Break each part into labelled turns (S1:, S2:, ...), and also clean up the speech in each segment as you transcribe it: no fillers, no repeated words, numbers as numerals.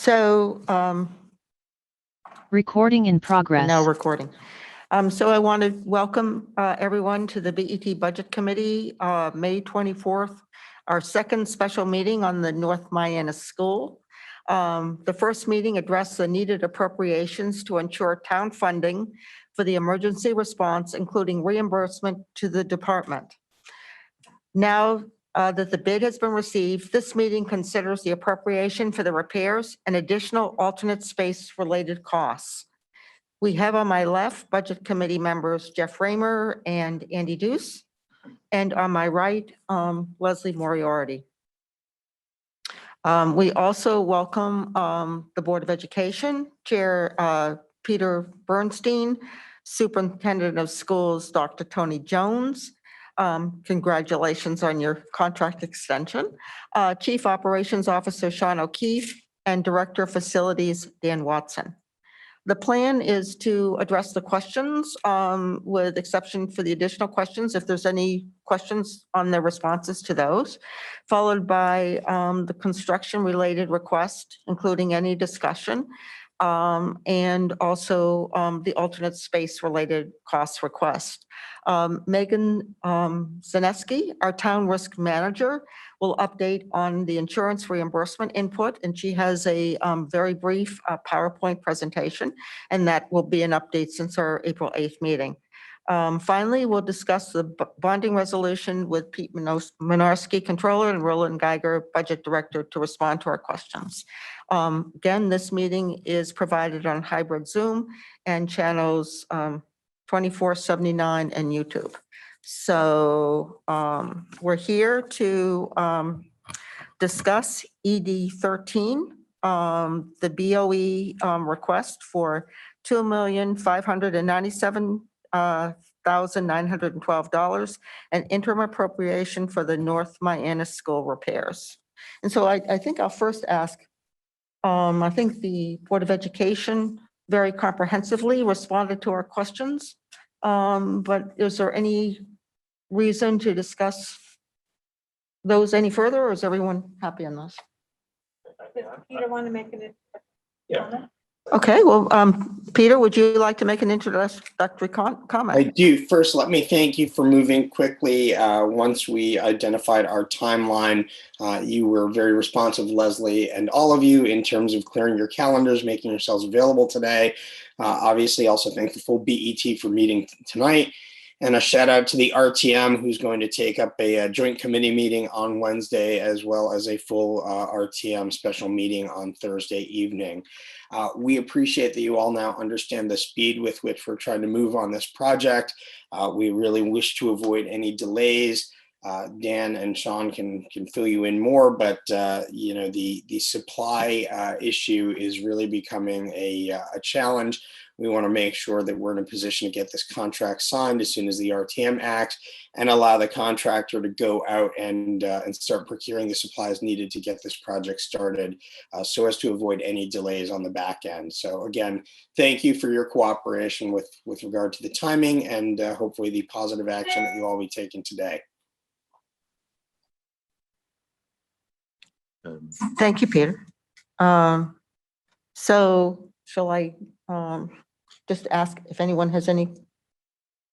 S1: So
S2: Recording in progress.
S1: now recording. So I want to welcome everyone to the BET Budget Committee, May 24th, our second special meeting on the North Miami School. The first meeting addressed the needed appropriations to ensure town funding for the emergency response, including reimbursement to the department. Now that the bid has been received, this meeting considers the appropriation for the repairs and additional alternate space-related costs. We have on my left Budget Committee members Jeff Raymer and Andy Deuce, and on my right, Leslie Moriarty. We also welcome the Board of Education, Chair Peter Bernstein, Superintendent of Schools, Dr. Tony Jones. Congratulations on your contract extension. Chief Operations Officer Sean O'Keefe and Director of Facilities Dan Watson. The plan is to address the questions with exception for the additional questions, if there's any questions on the responses to those, followed by the construction related request, including any discussion, and also the alternate space related cost request. Megan Zaneski, our town risk manager, will update on the insurance reimbursement input, and she has a very brief PowerPoint presentation, and that will be an update since our April 8th meeting. Finally, we'll discuss the bonding resolution with Pete Minarski, Controller, and Roland Geiger, Budget Director, to respond to our questions. Again, this meeting is provided on hybrid Zoom and channels 2479 and YouTube. So we're here to discuss ED 13, the BOE request for $2,597,912 and interim appropriation for the North Miami School repairs. And so I think I'll first ask, I think the Board of Education very comprehensively responded to our questions. But is there any reason to discuss those any further, or is everyone happy on those?
S3: Does Peter want to make an comment?
S1: Okay, well, Peter, would you like to make an introductory comment?
S4: I do. First, let me thank you for moving quickly. Once we identified our timeline, you were very responsive, Leslie, and all of you in terms of clearing your calendars, making yourselves available today. Obviously, also thank the full BET for meeting tonight. And a shout out to the RTM, who's going to take up a joint committee meeting on Wednesday, as well as a full RTM special meeting on Thursday evening. We appreciate that you all now understand the speed with which we're trying to move on this project. We really wish to avoid any delays. Dan and Sean can fill you in more, but you know, the supply issue is really becoming a challenge. We want to make sure that we're in a position to get this contract signed as soon as the RTM acts and allow the contractor to go out and start procuring the supplies needed to get this project started so as to avoid any delays on the back end. So again, thank you for your cooperation with regard to the timing and hopefully the positive action that you all be taking today.
S1: Thank you, Peter. So shall I just ask if anyone has any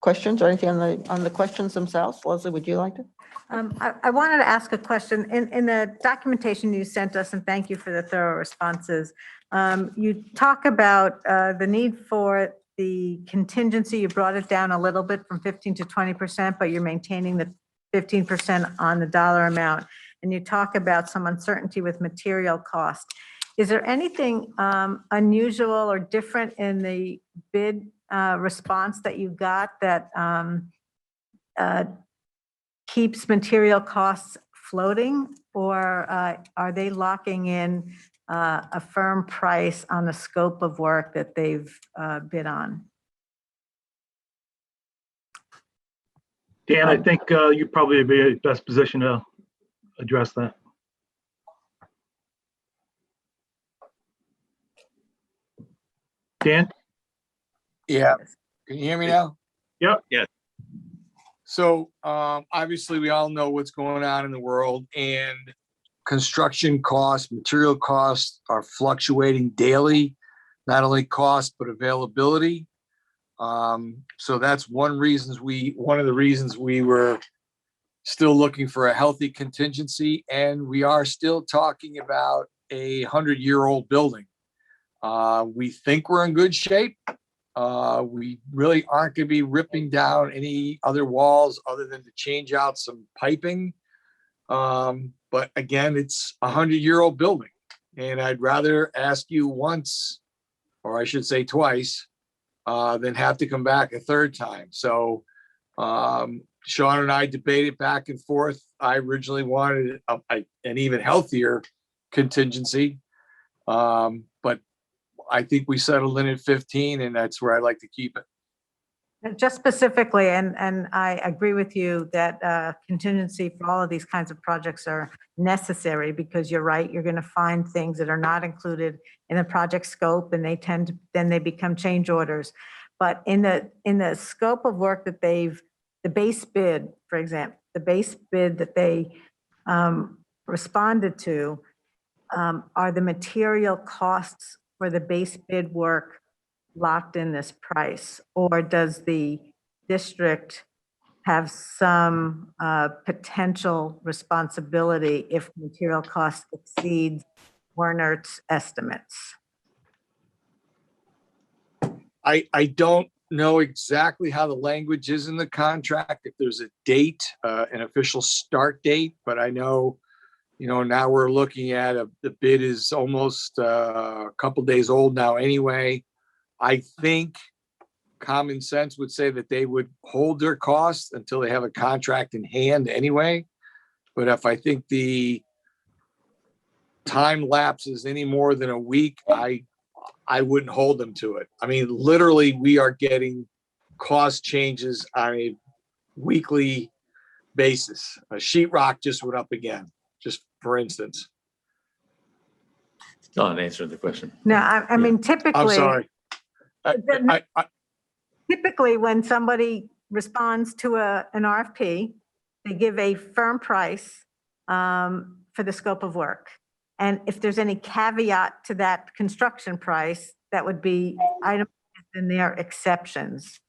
S1: questions or anything on the questions themselves? Leslie, would you like to?
S3: I wanted to ask a question. In the documentation you sent us, and thank you for the thorough responses, you talk about the need for the contingency. You brought it down a little bit from 15 to 20%, but you're maintaining the 15% on the dollar amount. And you talk about some uncertainty with material cost. Is there anything unusual or different in the bid response that you got that keeps material costs floating, or are they locking in a firm price on the scope of work that they've bid on?
S5: Dan, I think you'd probably be in the best position to address that. Dan?
S6: Yeah. Can you hear me now?
S5: Yep. Yeah.
S6: So obviously we all know what's going on in the world, and construction costs, material costs are fluctuating daily, not only cost, but availability. So that's one of the reasons we were still looking for a healthy contingency, and we are still talking about a 100-year-old building. We think we're in good shape. We really aren't going to be ripping down any other walls other than to change out some piping. But again, it's a 100-year-old building, and I'd rather ask you once, or I should say twice, than have to come back a third time. So Sean and I debated back and forth. I originally wanted an even healthier contingency, but I think we settled in at 15, and that's where I like to keep it.
S3: Just specifically, and I agree with you that contingency for all of these kinds of projects are necessary, because you're right, you're going to find things that are not included in the project scope, and then they become change orders. But in the scope of work that the base bid, for example, the base bid that they responded to, are the material costs for the base bid work locked in this price, or does the district have some potential responsibility if material costs exceed Werner's estimates?
S6: I don't know exactly how the language is in the contract, if there's a date, an official start date, but I know, now we're looking at the bid is almost a couple days old now anyway. I think common sense would say that they would hold their costs until they have a contract in hand anyway. But if I think the time lapse is any more than a week, I wouldn't hold them to it. I mean, literally, we are getting cost changes on a weekly basis. A sheetrock just went up again, just for instance.
S7: Still not answering the question.
S3: No, I mean, typically.
S6: I'm sorry.
S3: Typically, when somebody responds to an RFP, they give a firm price for the scope of work. And if there's any caveat to that construction price, that would be itemized in their exceptions.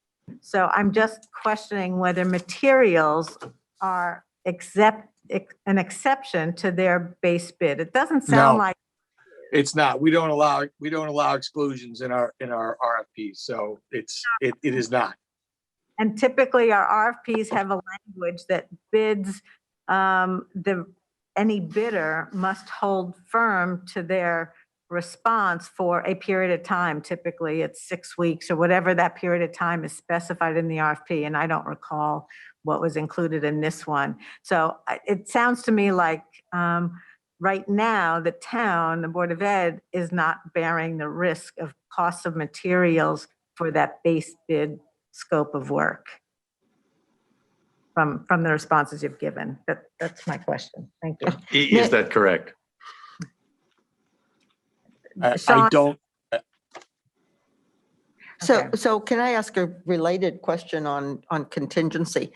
S3: So I'm just questioning whether materials are an exception to their base bid. It doesn't sound
S6: No.
S3: like.
S6: It's not. We don't allow exclusions in our RFPs. So it is not.
S3: And typically our RFPs have a language that bids, any bidder must hold firm to their response for a period of time. Typically it's 6 weeks or whatever that period of time is specified in the RFP. And I don't recall what was included in this one. So it sounds to me like right now the town, the Board of Ed, is not bearing the risk of costs of materials for that base bid scope of work from the responses you've given. That's my question. Thank you.
S7: Is that correct?
S6: I
S3: Sean?
S6: don't.
S3: Okay.
S1: So can I ask a related question on contingency?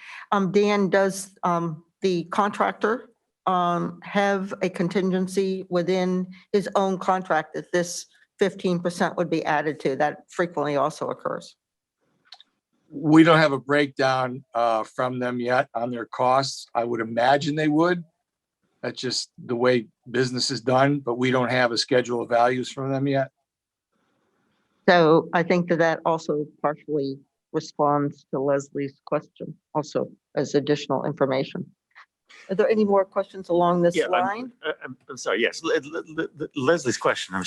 S1: Dan, does the contractor have a contingency within his own contract that this 15% would be added to? That frequently also occurs.
S6: We don't have a breakdown from them yet on their costs. I would imagine they would. That's just the way business is done, but we don't have a schedule of values from them yet.
S1: So I think that also partially responds to Leslie's question also as additional information. Are there any more questions along this
S7: Yeah,
S1: line?
S7: I'm sorry. Yes, Leslie's question. I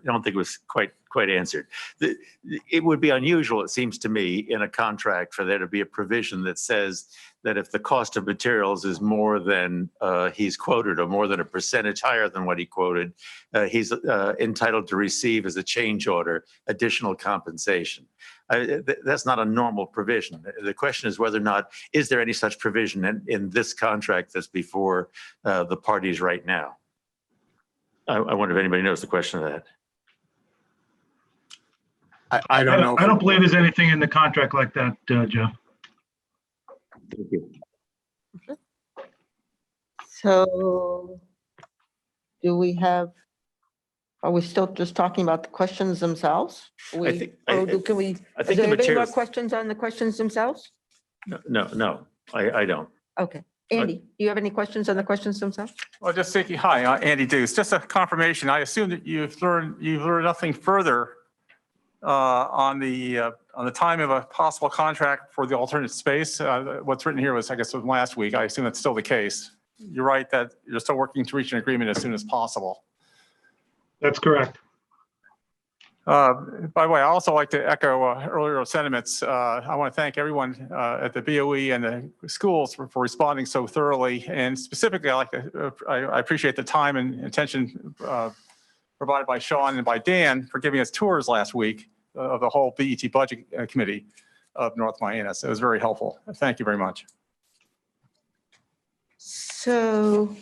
S7: don't think it was quite answered. It would be unusual, it seems to me, in a contract for there to be a provision that says that if the cost of materials is more than he's quoted, or more than a percentage higher than what he quoted, he's entitled to receive as a change order additional compensation. That's not a normal provision. The question is whether or not, is there any such provision in this contract that's before the parties right now? I wonder if anybody knows the question of that.
S6: I don't know.
S5: I don't believe there's anything in the contract like that, Joe.
S7: Thank you.
S1: So do we have, are we still just talking about the questions themselves? Can we,
S7: I
S1: is
S7: think
S1: there
S7: the
S1: any more
S7: materials,
S1: questions on the questions themselves?
S7: no, I don't.
S1: Okay. Andy, do you have any questions on the questions themselves?
S8: Well, just thinking, hi, Andy Deuce, just a confirmation. I assume that you've learned nothing further on the time of a possible contract for the alternate space. What's written here was, I guess, was last week. I assume that's still the case. You're right that you're still working to reach an agreement as soon as possible.
S5: That's correct.
S8: By the way, I also like to echo earlier sentiments. I want to thank everyone at the BOE and the schools for responding so thoroughly. And specifically, I appreciate the time and attention provided by Sean and by Dan for giving us tours last week of the whole BET Budget Committee of North Miami. So it was very helpful. Thank you very much.
S1: So,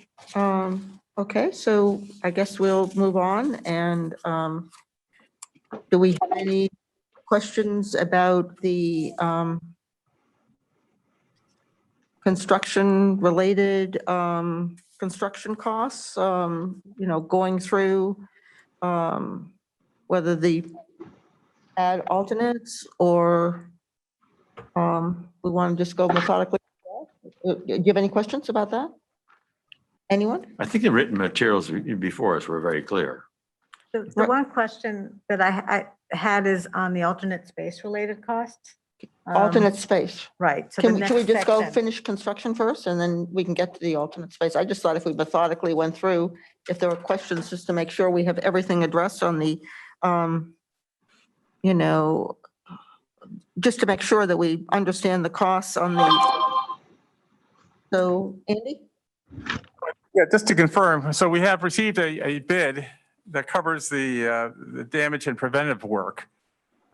S1: okay, so I guess we'll move on and, do we have any questions about the construction related construction costs, going through whether the add alternates or we want to just go methodically? Do you have any questions about that? Anyone?
S7: I think the written materials before us were very clear.
S3: The one question that I had is on the alternate space related costs.
S1: Alternate space.
S3: Right. So
S1: Can
S3: the
S1: we
S3: next
S1: just go
S3: section.
S1: finish construction first and then we can get to the alternate space? I just thought if we methodically went through, if there were questions, just to make sure we have everything addressed on the, just to make sure that we understand the costs on the. So, Andy?
S8: Yeah, just to confirm, so we have received a bid that covers the damage and preventive work.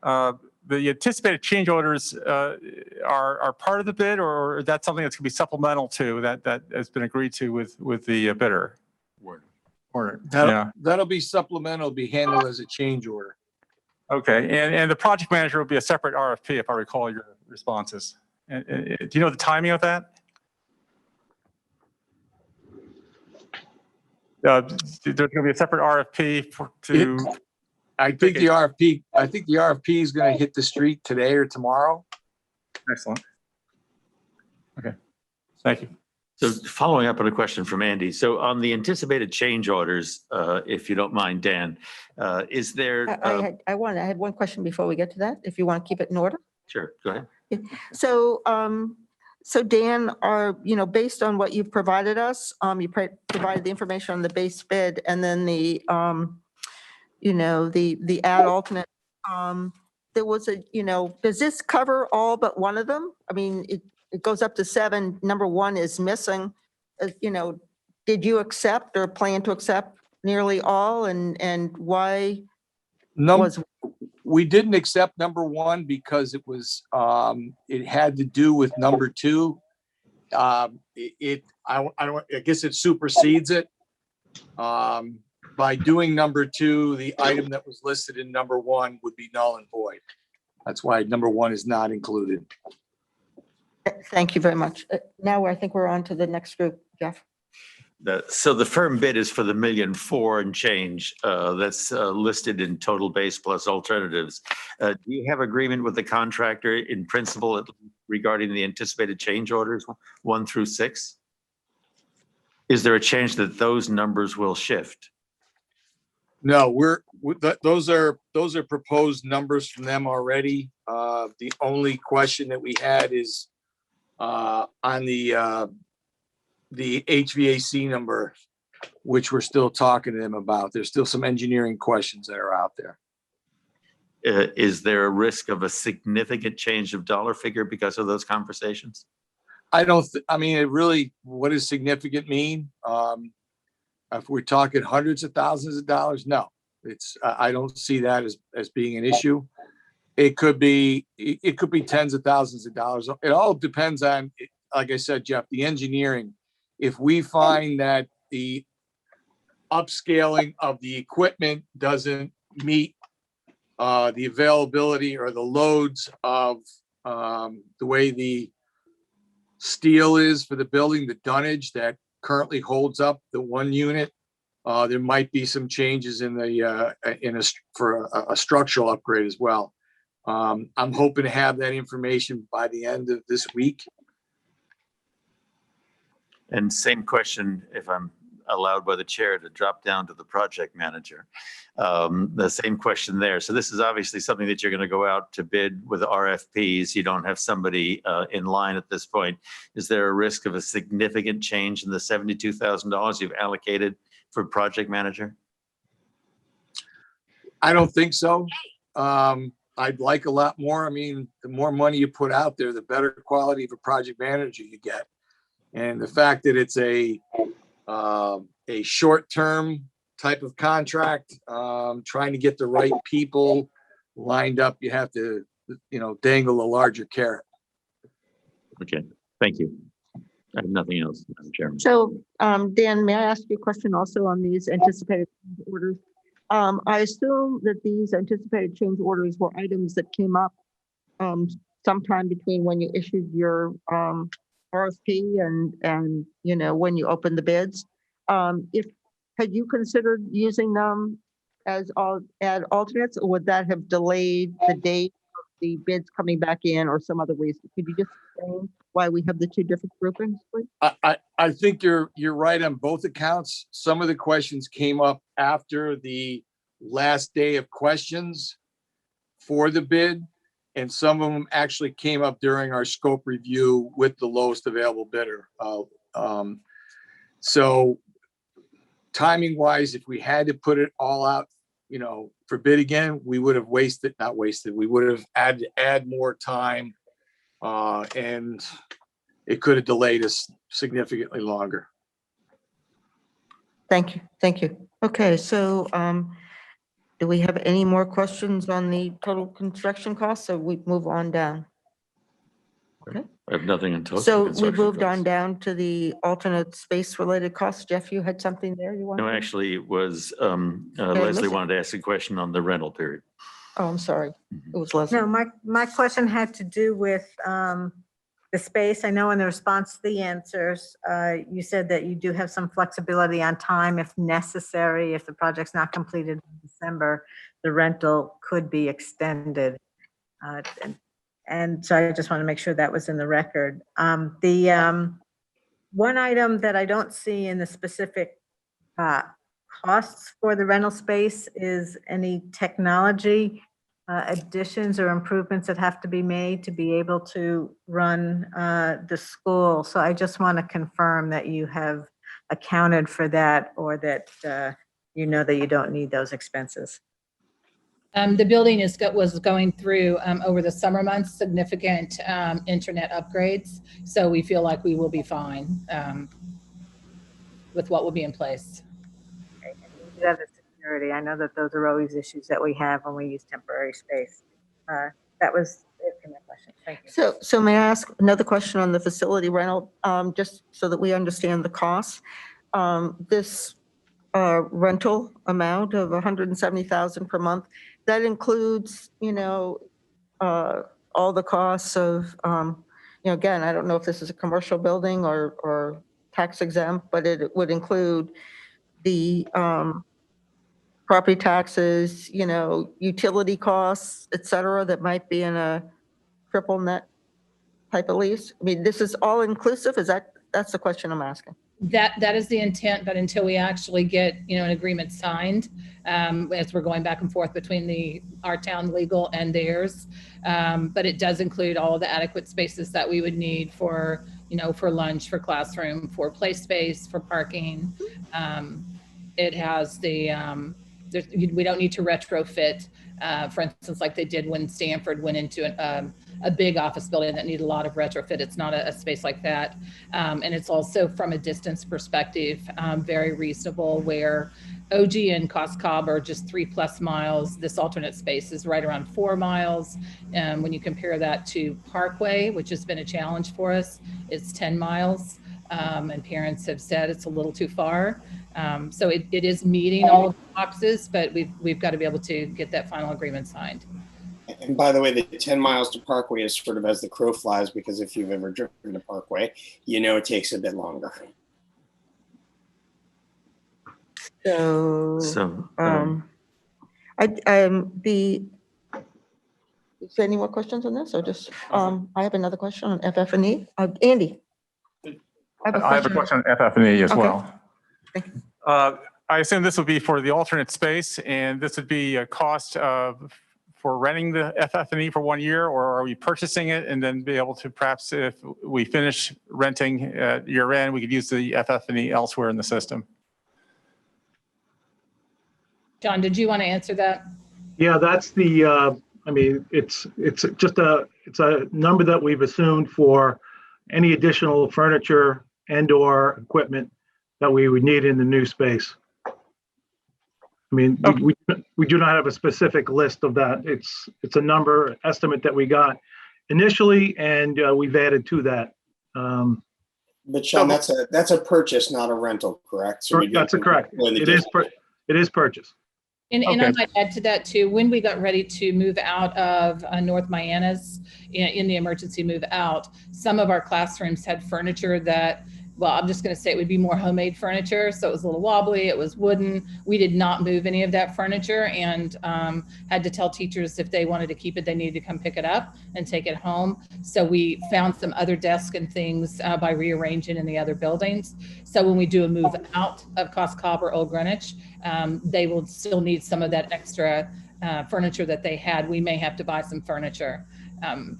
S8: The anticipated change orders are part of the bid, or that's something that's going to be supplemental to that has been agreed to with the bidder? Order. Yeah.
S6: That'll be supplemental, be handled as a change order.
S8: Okay, and the project manager will be a separate RFP, if I recall your responses. Do you know the timing of that? There's going to be a separate RFP
S6: I think the RFP is going to hit the street today or tomorrow.
S8: Excellent. Okay, thank you.
S7: So following up on a question from Andy, so on the anticipated change orders, if you don't mind, Dan, is there?
S1: I had one question before we get to that, if you want to keep it in order.
S7: Sure, go ahead.
S1: So, so Dan, based on what you've provided us, you provided the information on the base bid and then the add alternate. There was does this cover all but one of them? I mean, it goes up to 7. Number 1 is missing. Did you accept or plan to accept nearly all and why?
S6: We didn't accept number 1 because it was, it had to do with number 2. I guess it supersedes it. By doing number 2, the item that was listed in number 1 would be null and void. That's why number 1 is not included.
S1: Thank you very much. Now I think we're on to the next group, Jeff.
S7: So the firm bid is for the $1.4 million and change that's listed in total base plus alternatives. Do you have agreement with the contractor in principle regarding the anticipated change orders 1 through 6? Is there a chance that those numbers will shift?
S6: No, those are proposed numbers from them already. The only question that we had is on the HVAC number, which we're still talking to them about. There's still some engineering questions that are out there.
S7: Is there a risk of a significant change of dollar figure because of those conversations?
S6: I mean, what does significant mean? If we're talking hundreds of thousands of dollars, no, I don't see that as being an issue. It could be tens of thousands of dollars. It all depends on, like I said, Jeff, the engineering. If we find that the upscaling of the equipment doesn't meet the availability or the loads of the way the steel is for the building, the dunnage that currently holds up the 1 unit, There might be some changes in for a structural upgrade as well. I'm hoping to have that information by the end of this week.
S7: And same question, if I'm allowed by the chair to drop down to the project manager. The same question there. So this is obviously something that you're going to go out to bid with RFPs. You don't have somebody in line at this point. Is there a risk of a significant change in the $72,000 you've allocated for project manager?
S6: I don't think so. I'd like a lot more. I mean, the more money you put out there, the better quality of a project manager you get. And the fact that it's a short-term type of contract, trying to get the right people lined up, you have to, dangle a larger carrot.
S7: Okay, thank you. I have nothing else, Madam Chairman.
S1: So, Dan, may I ask you a question also on these anticipated change orders? I assume that these anticipated change orders were items that came up sometime between when you issued your RFP and when you opened the bids. Had you considered using them as alternates, or would that have delayed the date of the bids coming back in, or some other reason? Could you just explain why we have the two different groupings, please?
S6: I think you're right on both accounts. Some of the questions came up after the last day of questions for the bid, and some of them actually came up during our scope review with the lowest available bidder. So timing wise, if we had to put it all out, for bid again, we would have not wasted. We would have had to add more time, and it could have delayed us significantly longer.
S1: Thank you. Thank you. Okay, so do we have any more questions on the total construction costs, or we move on down? Okay.
S7: I have nothing on total
S1: So we
S7: construction
S1: moved on
S7: costs.
S1: down to the alternate space-related costs. Jeff, you had something there you wanted?
S7: No, actually, it was
S1: I
S7: Leslie
S1: miss it?
S7: wanted to ask a question on the rental period.
S1: Oh, I'm sorry. It was Leslie.
S3: No, my question had to do with the space. I know in the response to the answers, you said that you do have some flexibility on time if necessary. If the project's not completed in December, the rental could be extended. And so I just want to make sure that was in the record. The one item that I don't see in the specific costs for the rental space is any technology additions or improvements that have to be made to be able to run the school. So I just want to confirm that you have accounted for that, or that that you don't need those expenses.
S9: The building was going through over the summer months significant internet upgrades, so we feel like we will be fine with what will be in place.
S3: Okay. And you do have the security. I know that those are always issues that we have when we use temporary space. That was it for my question. Thank you.
S1: So may I ask another question on the facility rental, just so that we understand the costs? This rental amount of $170,000 per month, that includes, all the costs of, again, I don't know if this is a commercial building or tax exempt, but it would include the property taxes, utility costs, et cetera, that might be in a triple net type of lease. I mean, this is all inclusive? That's the question I'm asking.
S9: That is the intent, but until we actually get, an agreement signed, as we're going back and forth between our town legal and theirs. But it does include all of the adequate spaces that we would need for, for lunch, for classroom, for play space, for parking. It has we don't need to retrofit, for instance, like they did when Stanford went into a big office building that needed a lot of retrofit. It's not a space like that. And it's also, from a distance perspective, very reasonable, where OG and Cos Cob are just 3+ miles. This alternate space is right around 4 miles. When you compare that to Parkway, which has been a challenge for us, it's 10 miles. And parents have said it's a little too far. So it is meeting all of the boxes, but we've got to be able to get that final agreement signed.
S4: And by the way, the 10 miles to Parkway is sort of as the crow flies, because if you've ever driven to Parkway, it takes a bit longer.
S1: So,
S7: So,
S1: is there any more questions on this or just, I have another question on FF&E. Andy?
S8: I have a question on FF&E as
S1: Okay.
S8: well. I assume this would be for the alternate space, and this would be a cost for renting the FF&E for 1 year, or are we purchasing it and then be able to perhaps, if we finish renting at year end, we could use the FF&E elsewhere in the system?
S9: John, did you want to answer that?
S5: Yeah, that's the, I mean, it's just it's a number that we've assumed for any additional furniture and or equipment that we would need in the new space. I mean, we do not have a specific list of that. It's a number estimate that we got initially, and we've added to that.
S4: But Sean, that's a purchase, not a rental, correct? So
S5: That's correct. It is purchase.
S9: And I
S5: Okay.
S9: might add to that too, when we got ready to move out of North Miamis in the emergency move out, some of our classrooms had furniture that, well, I'm just going to say it would be more homemade furniture. So it was a little wobbly, it was wooden. We did not move any of that furniture and had to tell teachers if they wanted to keep it, they needed to come pick it up and take it home. So we found some other desks and things by rearranging in the other buildings. So when we do a move out of Cos Cob or Old Greenwich, they will still need some of that extra furniture that they had. We may have to buy some furniture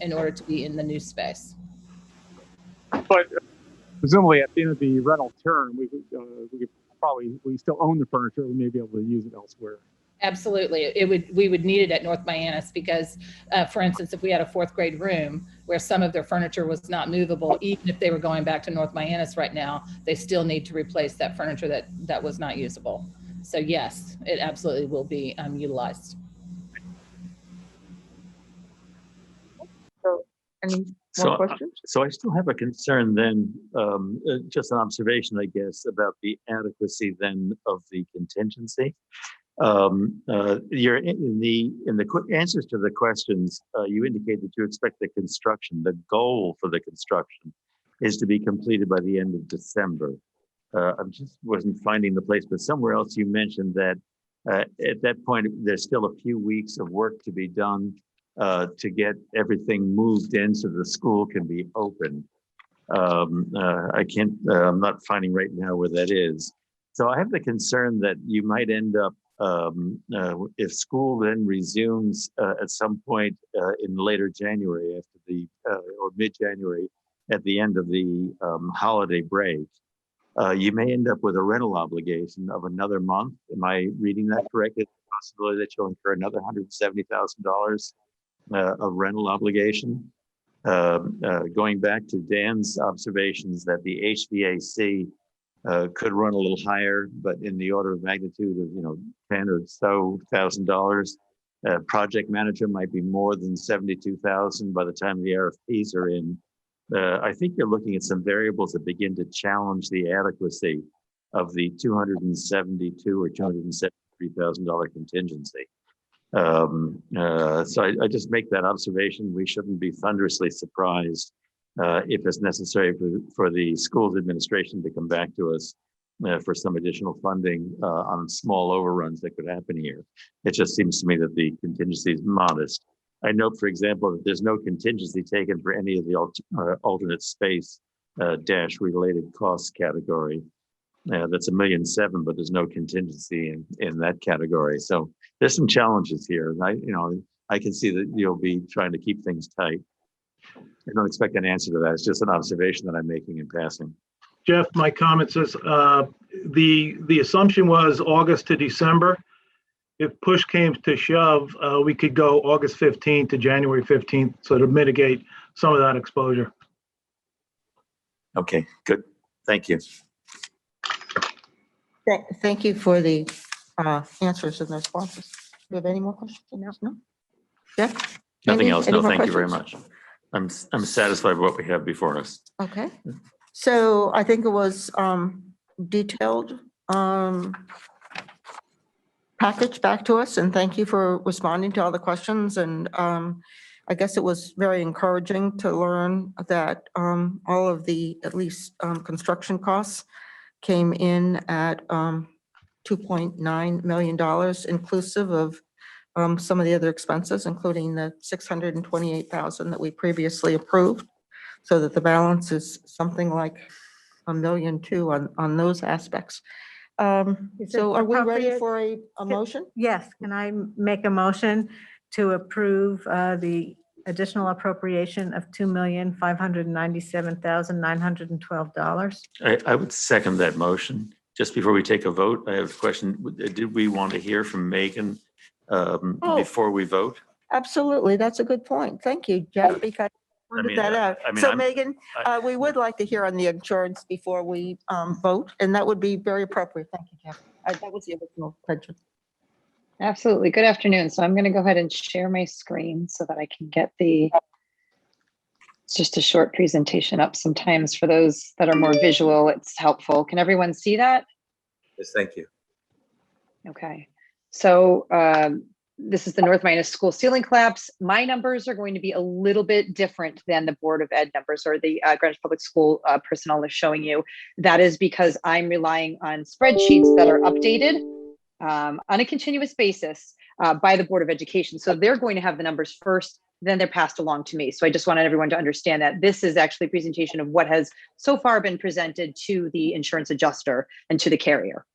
S9: in order to be in the new space.
S8: But presumably at the end of the rental term, we could probably, we still own the furniture, we may be able to use it elsewhere.
S9: Absolutely. We would need it at North Miamis because, for instance, if we had a fourth grade room where some of their furniture was not movable, even if they were going back to North Miamis right now, they still need to replace that furniture that was not usable. So yes, it absolutely will be utilized.
S1: So, any more questions?
S7: So I still have a concern then, just an observation, I guess, about the adequacy then of the contingency. You're in the answers to the questions, you indicate that you expect the construction, the goal for the construction is to be completed by the end of December. I just wasn't finding the place, but somewhere else you mentioned that at that point, there's still a few weeks of work to be done to get everything moved in so the school can be open. I can't, I'm not finding right now where that is. So I have the concern that you might end up, if school then resumes at some point in later January after the, or mid-January at the end of the holiday break, you may end up with a rental obligation of another month. Am I reading that correctly? The possibility that you'll incur another $170,000 of rental obligation. Going back to Dan's observations that the HVAC could run a little higher, but in the order of magnitude of $10,000 or so. Project manager might be more than $72,000 by the time the RFPs are in. I think you're looking at some variables that begin to challenge the adequacy of the $272,000 or $273,000 contingency. So I just make that observation. We shouldn't be thunderously surprised if it's necessary for the school's administration to come back to us for some additional funding on small overruns that could happen here. It just seems to me that the contingency is modest. I note, for example, that there's no contingency taken for any of the alternate space dash related costs category. That's $1.7 million, but there's no contingency in that category. So there's some challenges here. And I can see that you'll be trying to keep things tight. I don't expect an answer to that. It's just an observation that I'm making in passing.
S5: Jeff, my comment says the assumption was August to December. If push came to shove, we could go August 15th to January 15th, so to mitigate some of that exposure.
S7: Okay, good. Thank you.
S1: Thank you for the answers and responses. Do you have any more questions? No? Jeff?
S7: Nothing
S1: Andy,
S7: else.
S1: any
S7: No,
S1: more
S7: thank you very
S1: questions?
S7: much. I'm satisfied with what we have before us.
S1: Okay. So I think it was detailed package back to us, and thank you for responding to all the questions. And I guess it was very encouraging to learn that all of the, at least construction costs came in at $2.9 million, inclusive of some of the other expenses, including the $628,000 that we previously approved, so that the balance is something like $1.2 million on those aspects.
S3: Is
S1: So
S3: it
S1: are we ready
S3: appropriate
S1: for a motion?
S3: Yes, can I make a motion to approve the additional appropriation of $2,597,912?
S7: I would second that motion. Just before we take a vote, I have a question. Did we want to hear from Megan before we vote?
S1: Absolutely. That's a good point. Thank you, Jeff, because I pointed that out. So Megan, we would like to hear on the insurance before we vote, and that would be very appropriate. Thank you, Jeff. That was the original question.
S10: Absolutely. Good afternoon. So I'm going to go ahead and share my screen so that I can get it's just a short presentation up. Sometimes for those that are more visual, it's helpful. Can everyone see that?
S7: Yes, thank you.
S10: Okay. So this is the North Miami School ceiling collapse. My numbers are going to be a little bit different than the Board of Ed numbers or the Greenwich Public School personnel is showing you. That is because I'm relying on spreadsheets that are updated on a continuous basis by the Board of Education. So they're going to have the numbers first, then they're passed along to me. So I just wanted everyone to understand that this is actually a presentation of what has so far been presented to the insurance adjuster and to the carrier.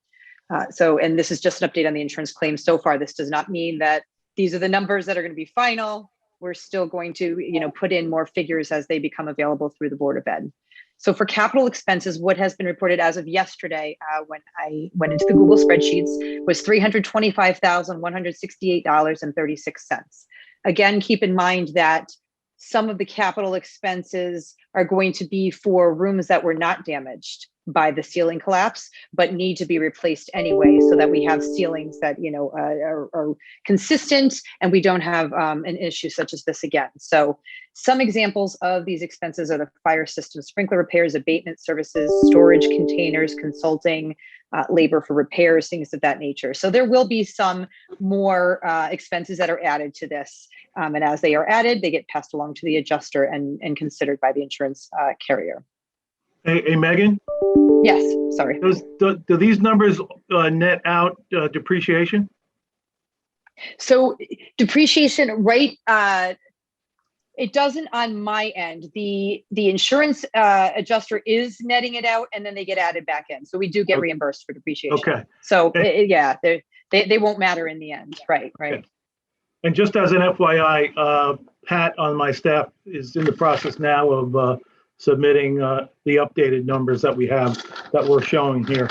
S10: And this is just an update on the insurance claims so far. This does not mean that these are the numbers that are going to be final. We're still going to, put in more figures as they become available through the Board of Ed. So for capital expenses, what has been reported as of yesterday, when I went into the Google spreadsheets, was $325,168.36. Again, keep in mind that some of the capital expenses are going to be for rooms that were not damaged by the ceiling collapse, but need to be replaced anyway, so that we have ceilings that are consistent and we don't have an issue such as this again. So some examples of these expenses are the fire system, sprinkler repairs, abatement services, storage containers, consulting, labor for repairs, things of that nature. So there will be some more expenses that are added to this. And as they are added, they get passed along to the adjuster and considered by the insurance carrier.
S5: Hey, Megan?
S10: Yes, sorry.
S5: Do these numbers net out depreciation?
S10: So depreciation, right? It doesn't on my end. The insurance adjuster is netting it out, and then they get added back in. So we do get reimbursed for depreciation.
S5: Okay.
S10: So yeah, they won't matter in the end. Right.
S5: Okay. And just as an FYI, Pat on my staff is in the process now of submitting the updated numbers that we have that we're showing here.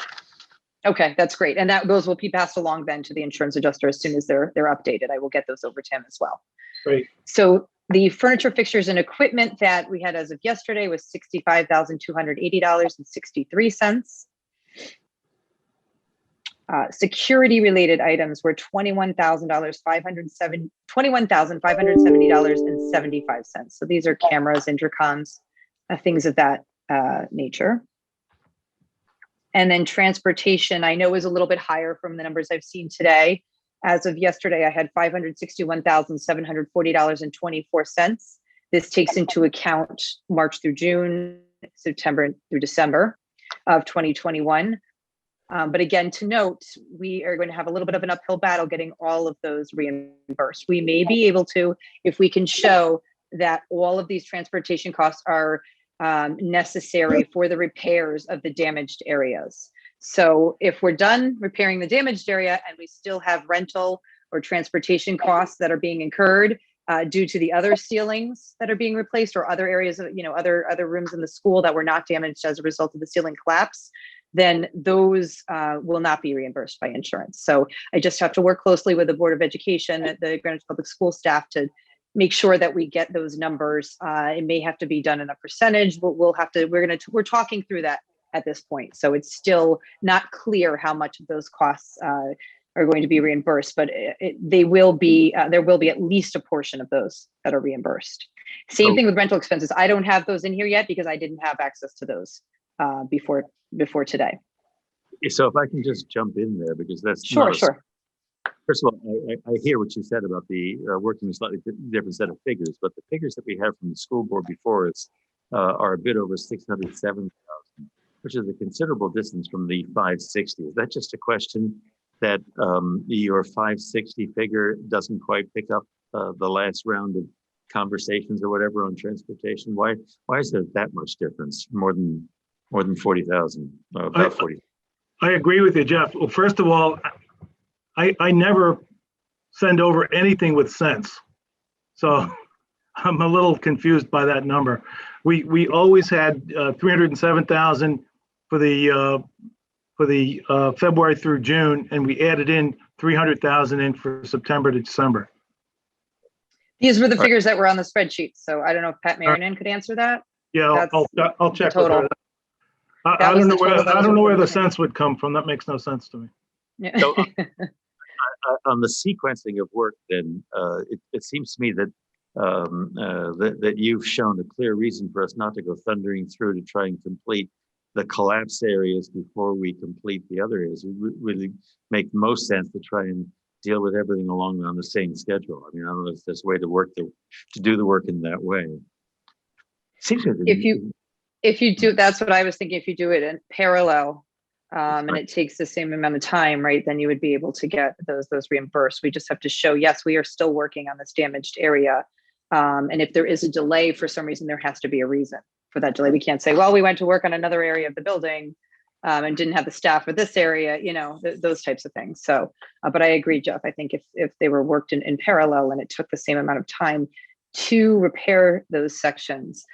S10: Okay, that's great. And those will be passed along then to the insurance adjuster as soon as they're updated. I will get those over to him as well.
S5: Great.
S10: So the furniture, fixtures, and equipment that we had as of yesterday was $65,280.63. Security related items were $21,570.75. So these are cameras, intercoms, things of that nature. And then transportation, I know, is a little bit higher from the numbers I've seen today. As of yesterday, I had $561,740.24. This takes into account March through June, September through December of 2021. But again, to note, we are going to have a little bit of an uphill battle getting all of those reimbursed. We may be able to, if we can show that all of these transportation costs are necessary for the repairs of the damaged areas. So if we're done repairing the damaged area and we still have rental or transportation costs that are being incurred due to the other ceilings that are being replaced, or other areas of, other rooms in the school that were not damaged as a result of the ceiling collapse, then those will not be reimbursed by insurance. So I just have to work closely with the Board of Education, the Greenwich Public School staff, to make sure that we get those numbers. It may have to be done in a percentage, but we're talking through that at this point. So it's still not clear how much of those costs are going to be reimbursed, but there will be at least a portion of those that are reimbursed. Same thing with rental expenses. I don't have those in here yet because I didn't have access to those before today.
S7: So if I can just jump in there, because that's
S10: sure.
S7: First of all, I hear what you said about the working with slightly different set of figures, but the figures that we have from the school board before us are a bit over 607,000. which is a considerable distance from the 560. Is that just a question that your 560 figure doesn't quite pick up the last round of conversations or whatever on transportation? Why is there that much difference? More than 40,000, about 40.
S5: I agree with you, Jeff. Well, first of all, I never send over anything with cents. So I'm a little confused by that number. We always had 307,000 for the February through June, and we added in 300,000 in for September to December.
S10: These were the figures that were on the spreadsheet. So I don't know if Pat Marinan could answer that.
S5: Yeah, I'll check with her. I
S10: That was
S5: don't
S10: the
S5: know where
S10: total that was
S5: the
S10: reported.
S5: cents would come from. That makes no sense to me.
S10: Yeah.
S7: So, on the sequencing of work, then it seems to me that that you've shown a clear reason for us not to go thundering through to try and complete the collapse areas before we complete the other areas. It would really make most sense to try and deal with everything along on the same schedule. I mean, I don't know if there's a way to do the work in that way. Seems to
S10: If you do, that's what I was thinking. If you do it in parallel, and it takes the same amount of time, right, then you would be able to get those reimbursed. We just have to show, yes, we are still working on this damaged area. And if there is a delay for some reason, there has to be a reason for that delay. We can't say, well, we went to work on another area of the building and didn't have the staff for this area, those types of things. So, but I agree, Jeff. I think if they were worked in parallel and it took the same amount of time to repair those sections,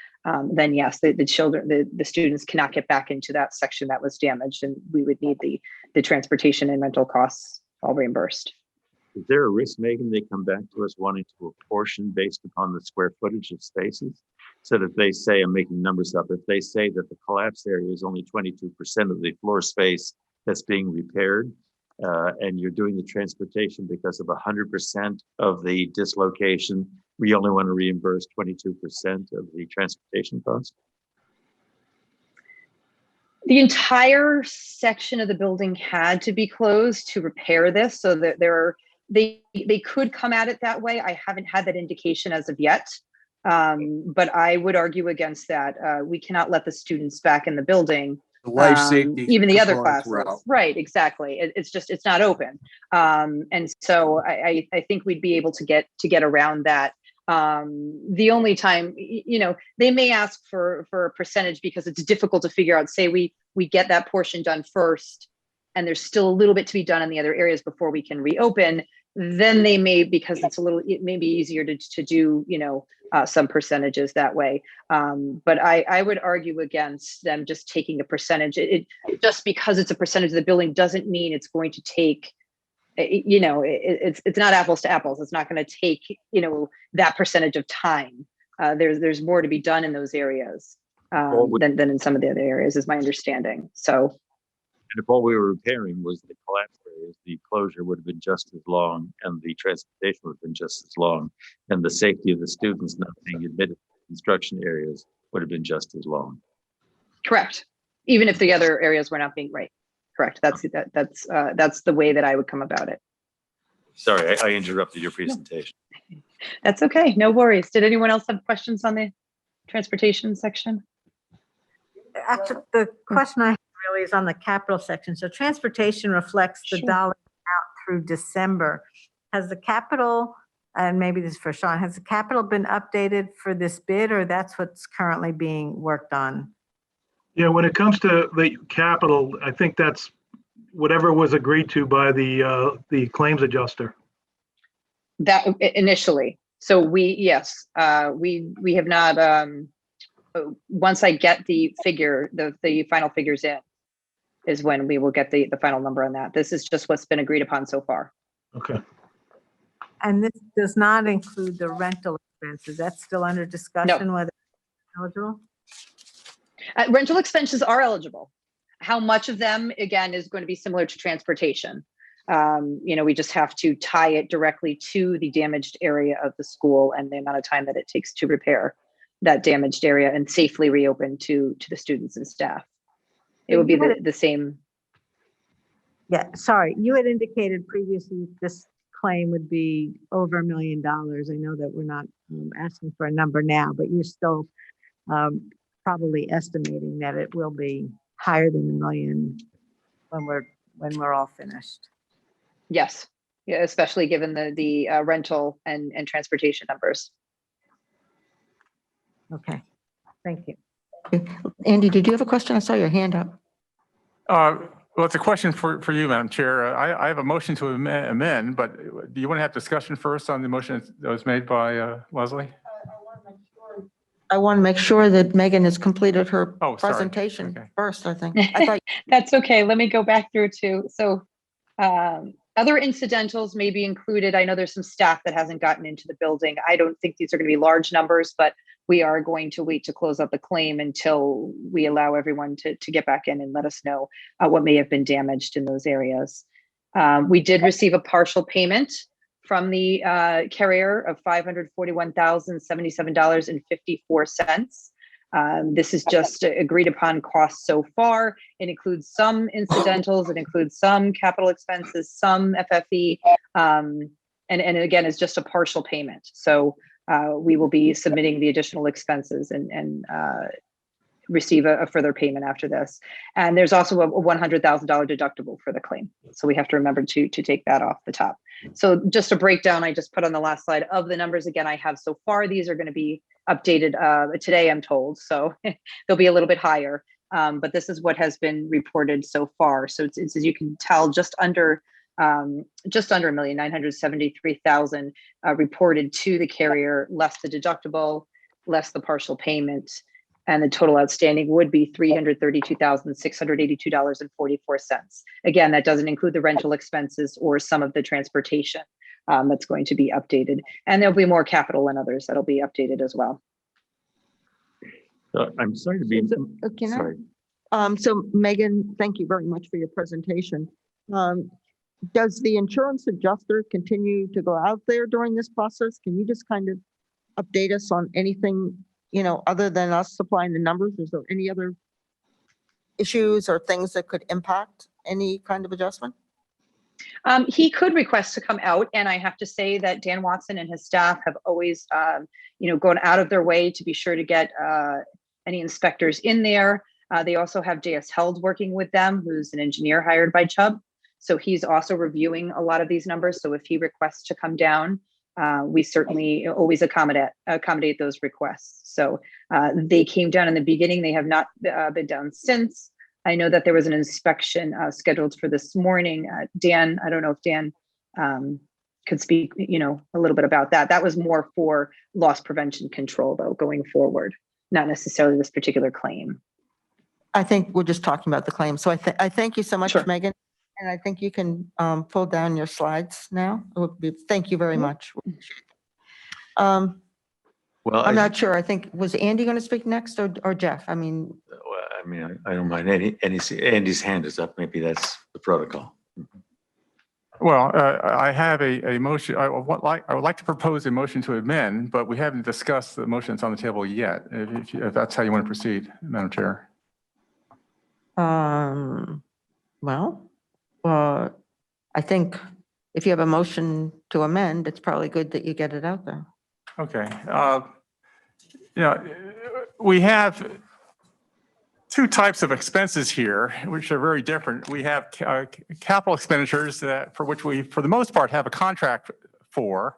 S10: then yes, the students cannot get back into that section that was damaged, and we would need the transportation and rental costs all reimbursed.
S7: Is there a risk, Megan, they come back to us wanting to apportion based upon the square footage of spaces? So that they say, I'm making numbers up, if they say that the collapse area is only 22% of the floor space that's being repaired, and you're doing the transportation because of 100% of the dislocation, we only want to reimburse 22% of the transportation cost?
S10: The entire section of the building had to be closed to repair this, so that they could come at it that way. I haven't had that indication as of yet, but I would argue against that. We cannot let the students back in the building.
S6: The life safety.
S10: Even the other
S6: components
S10: classes,
S6: were out.
S10: right? Exactly. It's not open, and so I think we'd be able to get around that. The only time, they may ask for a percentage because it's difficult to figure out. Say we get that portion done first, and there's still a little bit to be done in the other areas before we can reopen. Then they may, because it may be easier to do, some percentages that way. But I would argue against them just taking a percentage. It just because it's a percentage of the building doesn't mean it's going to take, it's not apples to apples. It's not going to take, that percentage of time. There's more to be done in those areas than in some of the other areas, is my understanding. So.
S7: And if all we were repairing was the collapse areas, the closure would have been just as long, and the transportation would have been just as long, and the safety of the students not being admitted to construction areas would have been just as long.
S10: Correct. Even if the other areas were not being right. Correct. That's the way that I would come about it.
S7: Sorry, I interrupted your presentation.
S10: That's okay. No worries. Did anyone else have questions on the transportation section?
S3: Actually, the question I have really is on the capital section. So transportation reflects the dollar out through December. Has the capital, and maybe this is for Sean, has the capital been updated for this bid, or that's what's currently being worked on?
S5: Yeah, when it comes to the capital, I think that's whatever was agreed to by the claims adjuster.
S10: That initially. So we have not, once I get the figure, the final figures in, is when we will get the final number on that. This is just what's been agreed upon so far.
S5: Okay.
S3: And this does not include the rental expenses. That's still under discussion whether it's eligible?
S10: Rental expenses are eligible. How much of them, again, is going to be similar to transportation. We just have to tie it directly to the damaged area of the school and the amount of time that it takes to repair that damaged area and safely reopen to the students and staff. It would be the same.
S3: Yeah, sorry. You had indicated previously this claim would be over $1 million. I know that we're not asking for a number now, but you're still probably estimating that it will be higher than $1 million when we're all finished.
S10: Yes, yeah, especially given the rental and transportation numbers.
S3: Okay, thank you.
S1: Andy, did you have a question? I saw your hand up.
S8: Well, it's a question for you, Madam Chair. I have a motion to amend, but do you want to have discussion first on the motion that was made by Leslie?
S1: I want to make sure that Megan has completed her
S8: Oh, sorry.
S1: presentation
S8: Okay.
S1: first, I think. I thought,
S10: That's okay. Let me go back through too. So other incidentals may be included. I know there's some staff that hasn't gotten into the building. I don't think these are going to be large numbers, but we are going to wait to close out the claim until we allow everyone to get back in and let us know what may have been damaged in those areas. We did receive a partial payment from the carrier of $541,077.54. This is just agreed upon costs so far. It includes some incidentals, it includes some capital expenses, some FFE, and again, it's just a partial payment. So we will be submitting the additional expenses and receive a further payment after this. And there's also a $100,000 deductible for the claim. So we have to remember to take that off the top. So just a breakdown I just put on the last slide of the numbers again I have so far. These are going to be updated today, I'm told. So they'll be a little bit higher. But this is what has been reported so far. So it's as you can tell, just under $1,973,000 reported to the carrier, less the deductible, less the partial payment. And the total outstanding would be $332,682.44. Again, that doesn't include the rental expenses or some of the transportation that's going to be updated. And there'll be more capital and others that'll be updated as well.
S7: I'm sorry to be,
S1: can I-
S7: sorry.
S1: So Megan, thank you very much for your presentation. Does the insurance adjuster continue to go out there during this process? Can you just kind of update us on anything, other than us supplying the numbers? Is there any other issues or things that could impact any kind of adjustment?
S10: He could request to come out, and I have to say that Dan Watson and his staff have always, gone out of their way to be sure to get any inspectors in there. They also have J.S. Held working with them, who's an engineer hired by Chubb. So he's also reviewing a lot of these numbers. So if he requests to come down, we certainly always accommodate those requests. So they came down in the beginning. They have not been down since. I know that there was an inspection scheduled for this morning. Dan, I don't know if Dan could speak, a little bit about that. That was more for loss prevention control, though, going forward, not necessarily this particular claim.
S1: I think we're just talking about the claim. So I thank you so much,
S10: Sure.
S1: Megan. And I think you can pull down your slides now. Thank you very much.
S7: Well,
S1: I'm not sure. I think, was Andy going to speak next or Jeff? I mean,
S7: I don't mind. Andy's hand is up. Maybe that's the protocol.
S8: Well, I have a motion. I would like to propose a motion to amend, but we haven't discussed the motion that's on the table yet. If that's how you want to proceed, Madam Chair.
S1: I think if you have a motion to amend, it's probably good that you get it out there.
S8: Okay. We have two types of expenses here, which are very different. We have capital expenditures for which we, for the most part, have a contract for.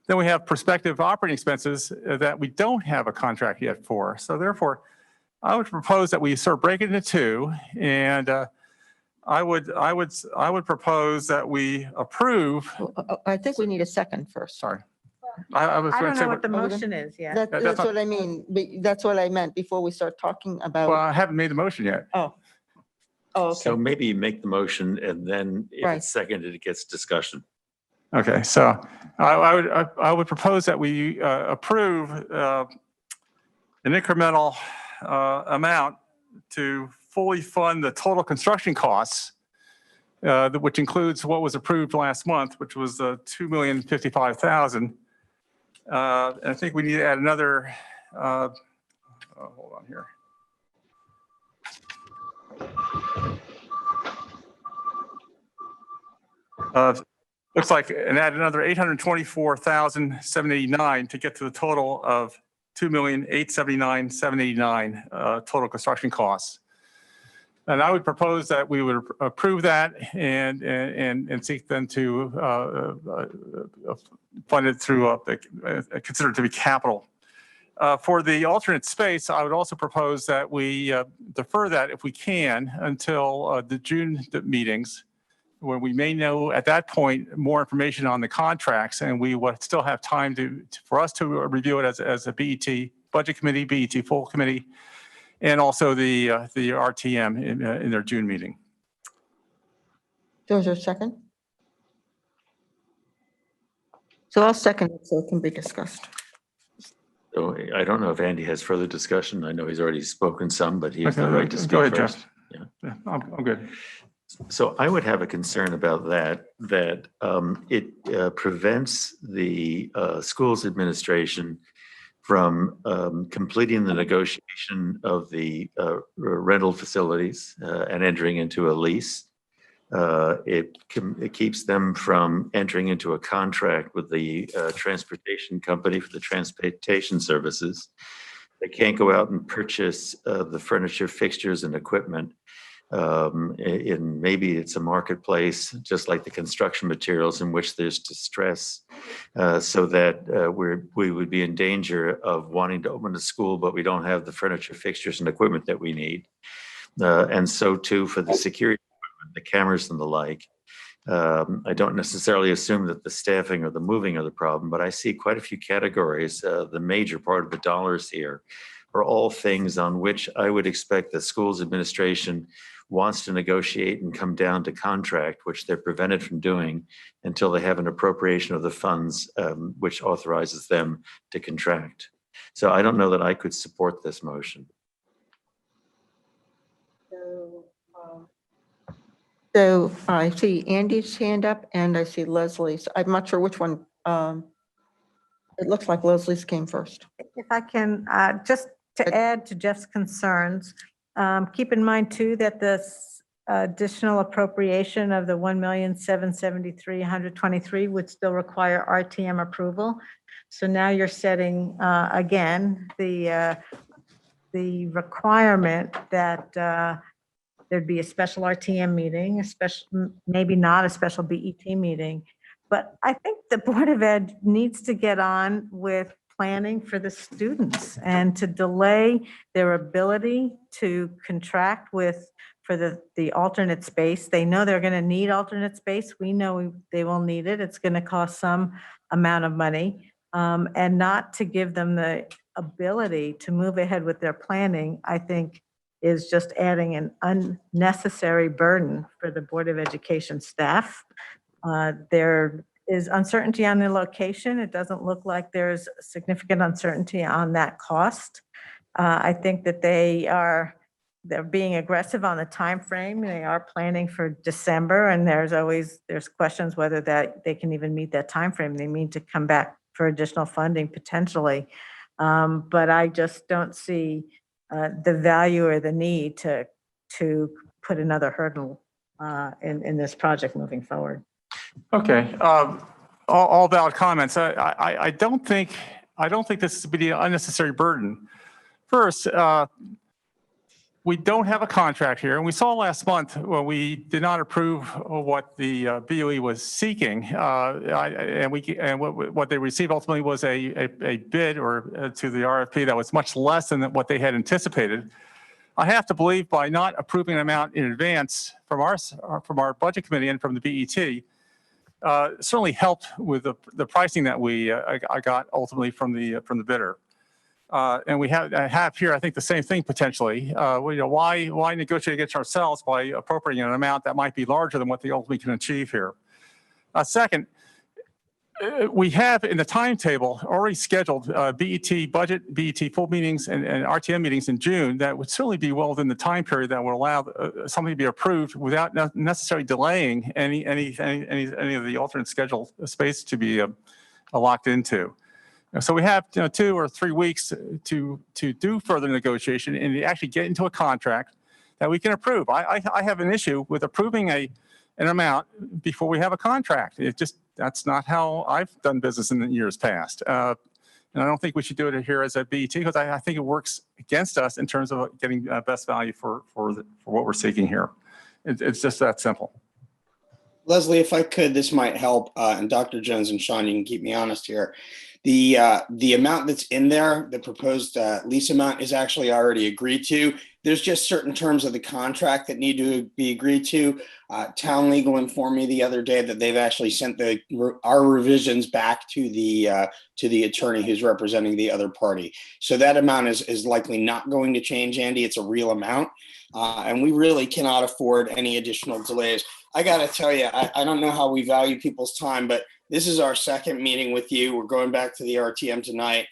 S8: Then we have prospective operating expenses that we don't have a contract yet for. So therefore, I would propose that we sort of break it into two, and I would propose that we approve.
S1: I think we need a second first.
S8: Sorry. I was
S3: I
S8: going
S3: don't
S8: to say
S3: know what the motion is yet.
S1: That's what I mean. That's what I meant before we start talking about.
S8: Well, I haven't made the motion yet.
S1: Oh, okay.
S7: So maybe you make the motion and then if
S1: Right.
S7: it's seconded, it gets discussion.
S8: Okay, so I would propose that we approve an incremental amount to fully fund the total construction costs, which includes what was approved last month, which was $2,055,000. And I think we need to add another. Hold on here. Looks like and add another $824,789 to get to the total of $2,879,789 total construction costs. And I would propose that we would approve that and seek them to fund it through consider it to be capital. For the alternate space, I would also propose that we defer that if we can until the June meetings, where we may know at that point more information on the contracts, and we would still have time for us to review it as a BET budget committee, BET full committee, and also the RTM in their June meeting.
S1: Is there a second? So I'll second it so it can be discussed.
S7: So I don't know if Andy has further discussion. I know he's already spoken some, but he has the right to speak
S8: Go ahead,
S7: first.
S8: Jeff. Yeah, I'm good.
S7: So I would have a concern about that it prevents the schools administration from completing the negotiation of the rental facilities and entering into a lease. It keeps them from entering into a contract with the transportation company for the transportation services. They can't go out and purchase the furniture, fixtures, and equipment. Maybe it's a marketplace, just like the construction materials, in which there's distress, so that we would be in danger of wanting to open a school, but we don't have the furniture, fixtures, and equipment that we need. And so too for the security equipment, the cameras and the like. I don't necessarily assume that the staffing or the moving are the problem, but I see quite a few categories. The major part of the dollars here are all things on which I would expect the schools administration wants to negotiate and come down to contract, which they're prevented from doing until they have an appropriation of the funds, which authorizes them to contract. So I don't know that I could support this motion.
S1: So I see Andy's hand up and I see Leslie's. I'm not sure which one. It looks like Leslie's came first.
S3: If I can, just to add to Jeff's concerns, keep in mind too that this additional appropriation of the $1,773,123 would still require RTM approval. So now you're setting again the requirement that there'd be a special RTM meeting, maybe not a special BET meeting. But I think the Board of Ed needs to get on with planning for the students and to delay their ability to contract for the alternate space. They know they're going to need alternate space. We know they will need it. It's going to cost some amount of money, and not to give them the ability to move ahead with their planning, I think is just adding an unnecessary burden for the Board of Education staff. There is uncertainty on the location. It doesn't look like there's significant uncertainty on that cost. I think that they're being aggressive on the time frame. They are planning for December, and there's questions whether that they can even meet that time frame. They need to come back for additional funding potentially, but I just don't see the value or the need to put another hurdle in this project moving forward.
S8: Okay, all valid comments. I don't think this would be an unnecessary burden. First, we don't have a contract here, and we saw last month when we did not approve what the BOE was seeking, and what they received ultimately was a bid or to the RFP that was much less than what they had anticipated. I have to believe by not approving an amount in advance from our budget committee and from the BET, certainly helped with the pricing that I got ultimately from the bidder. And we have here, I think, the same thing potentially. Why negotiate against ourselves by appropriating an amount that might be larger than what they ultimately can achieve here? Second, we have in the timetable already scheduled BET budget, BET full meetings, and RTM meetings in June that would certainly be well within the time period that would allow something to be approved without necessarily delaying any of the alternate schedule space to be locked into. So we have 2 or 3 weeks to do further negotiation and to actually get into a contract that we can approve. I have an issue with approving an amount before we have a contract. That's not how I've done business in the years past. And I don't think we should do it here as a BET because I think it works against us in terms of getting best value for what we're seeking here. It's just that simple.
S4: Leslie, if I could, this might help. And Dr. Jones and Sean, you can keep me honest here. The amount that's in there, the proposed lease amount, is actually already agreed to. There's just certain terms of the contract that need to be agreed to. Town legal informed me the other day that they've actually sent our revisions back to the attorney who's representing the other party. So that amount is likely not going to change, Andy. It's a real amount. And we really cannot afford any additional delays. I got to tell you, I don't know how we value people's time, but this is our second meeting with you. We're going back to the RTM tonight.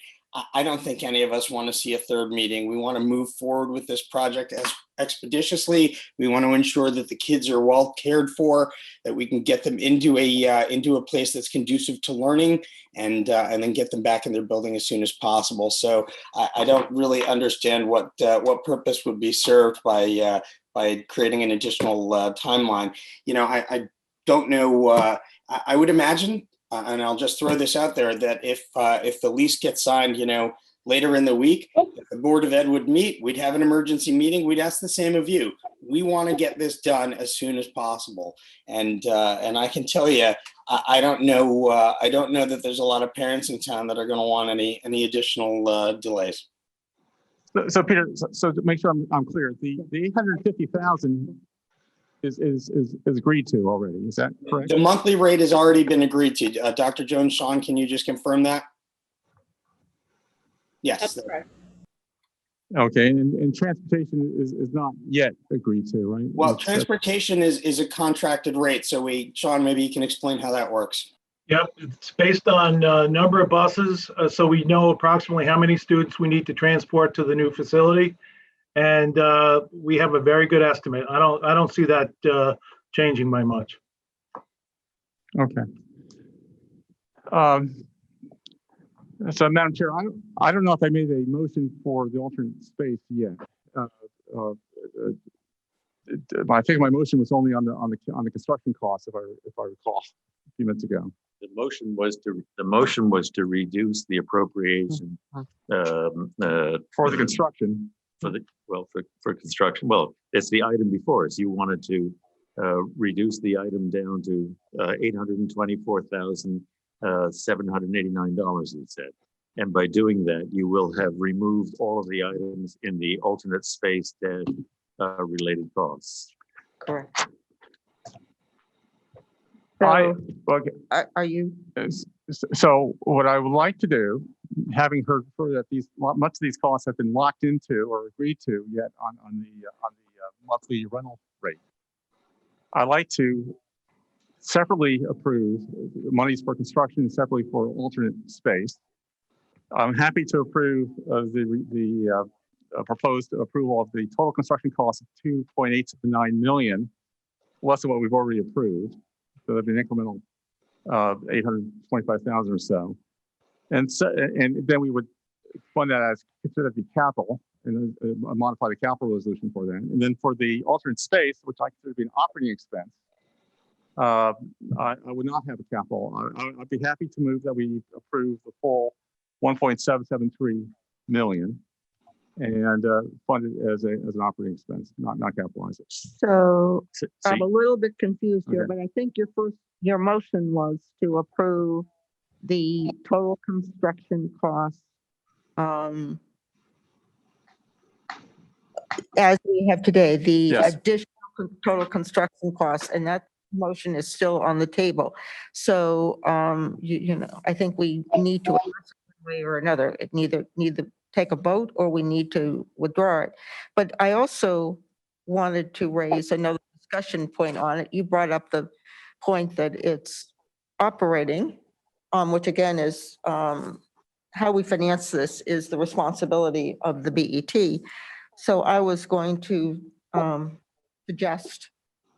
S4: I don't think any of us want to see a third meeting. We want to move forward with this project expeditiously. We want to ensure that the kids are well cared for, that we can get them into a place that's conducive to learning, and then get them back in their building as soon as possible. So I don't really understand what purpose would be served by creating an additional timeline. You know, I don't know. I would imagine, and I'll just throw this out there, that if the lease gets signed, you know, later in the week, if the Board of Ed would meet, we'd have an emergency meeting. We'd ask the same of you. We want to get this done as soon as possible. And I can tell you, I don't know that there's a lot of parents in town that are going to want any additional delays.
S8: So Peter, so to make sure I'm clear, the 850,000 is agreed to already. Is that correct?
S4: The monthly rate has already been agreed to. Dr. Jones, Sean, can you just confirm that? Yes.
S9: That's correct.
S8: Okay, and transportation is not yet agreed to, right?
S4: Well, transportation is a contracted rate. So Sean, maybe you can explain how that works.
S5: Yep, it's based on number of buses, so we know approximately how many students we need to transport to the new facility. And we have a very good estimate. I don't see that changing by much.
S8: Okay. So, Madam Chair, I don't know if I made a motion for the alternate space yet. I think my motion was only on the construction costs, if I recall, a few minutes ago.
S7: The motion was to reduce the appropriation
S8: for the construction.
S7: For construction. Well, it's the item before us. You wanted to reduce the item down to $824,789, it said. And by doing that, you will have removed all of the items in the alternate space dash related costs.
S1: Correct.
S8: Okay.
S1: Are you?
S8: So what I would like to do, having heard that much of these costs have been locked into or agreed to yet on the monthly rental rate, I'd like to separately approve monies for construction and separately for alternate space. I'm happy to approve the proposed approval of the total construction cost of $2.879 million, less than what we've already approved. So that'd be an incremental 825,000 or so. And then we would fund that as considered the capital and modify the capital resolution for that. And then for the alternate space, which I consider to be an operating expense, I would not have a capital. I'd be happy to move that we approve the full 1.773 million and fund it as an operating expense, not capitalize it.
S1: So
S7: So
S1: I'm a little bit confused here,
S8: Okay.
S1: but I think your motion was to approve the total construction cost as we have today, the
S8: Yes.
S1: additional total construction costs, and that motion is still on the table. So, you know, I think we need to address it one way or another. It neither take a vote or we need to withdraw it. But I also wanted to raise another discussion point on it. You brought up the point that it's operating, which again is how we finance this is the responsibility of the BET. So I was going to suggest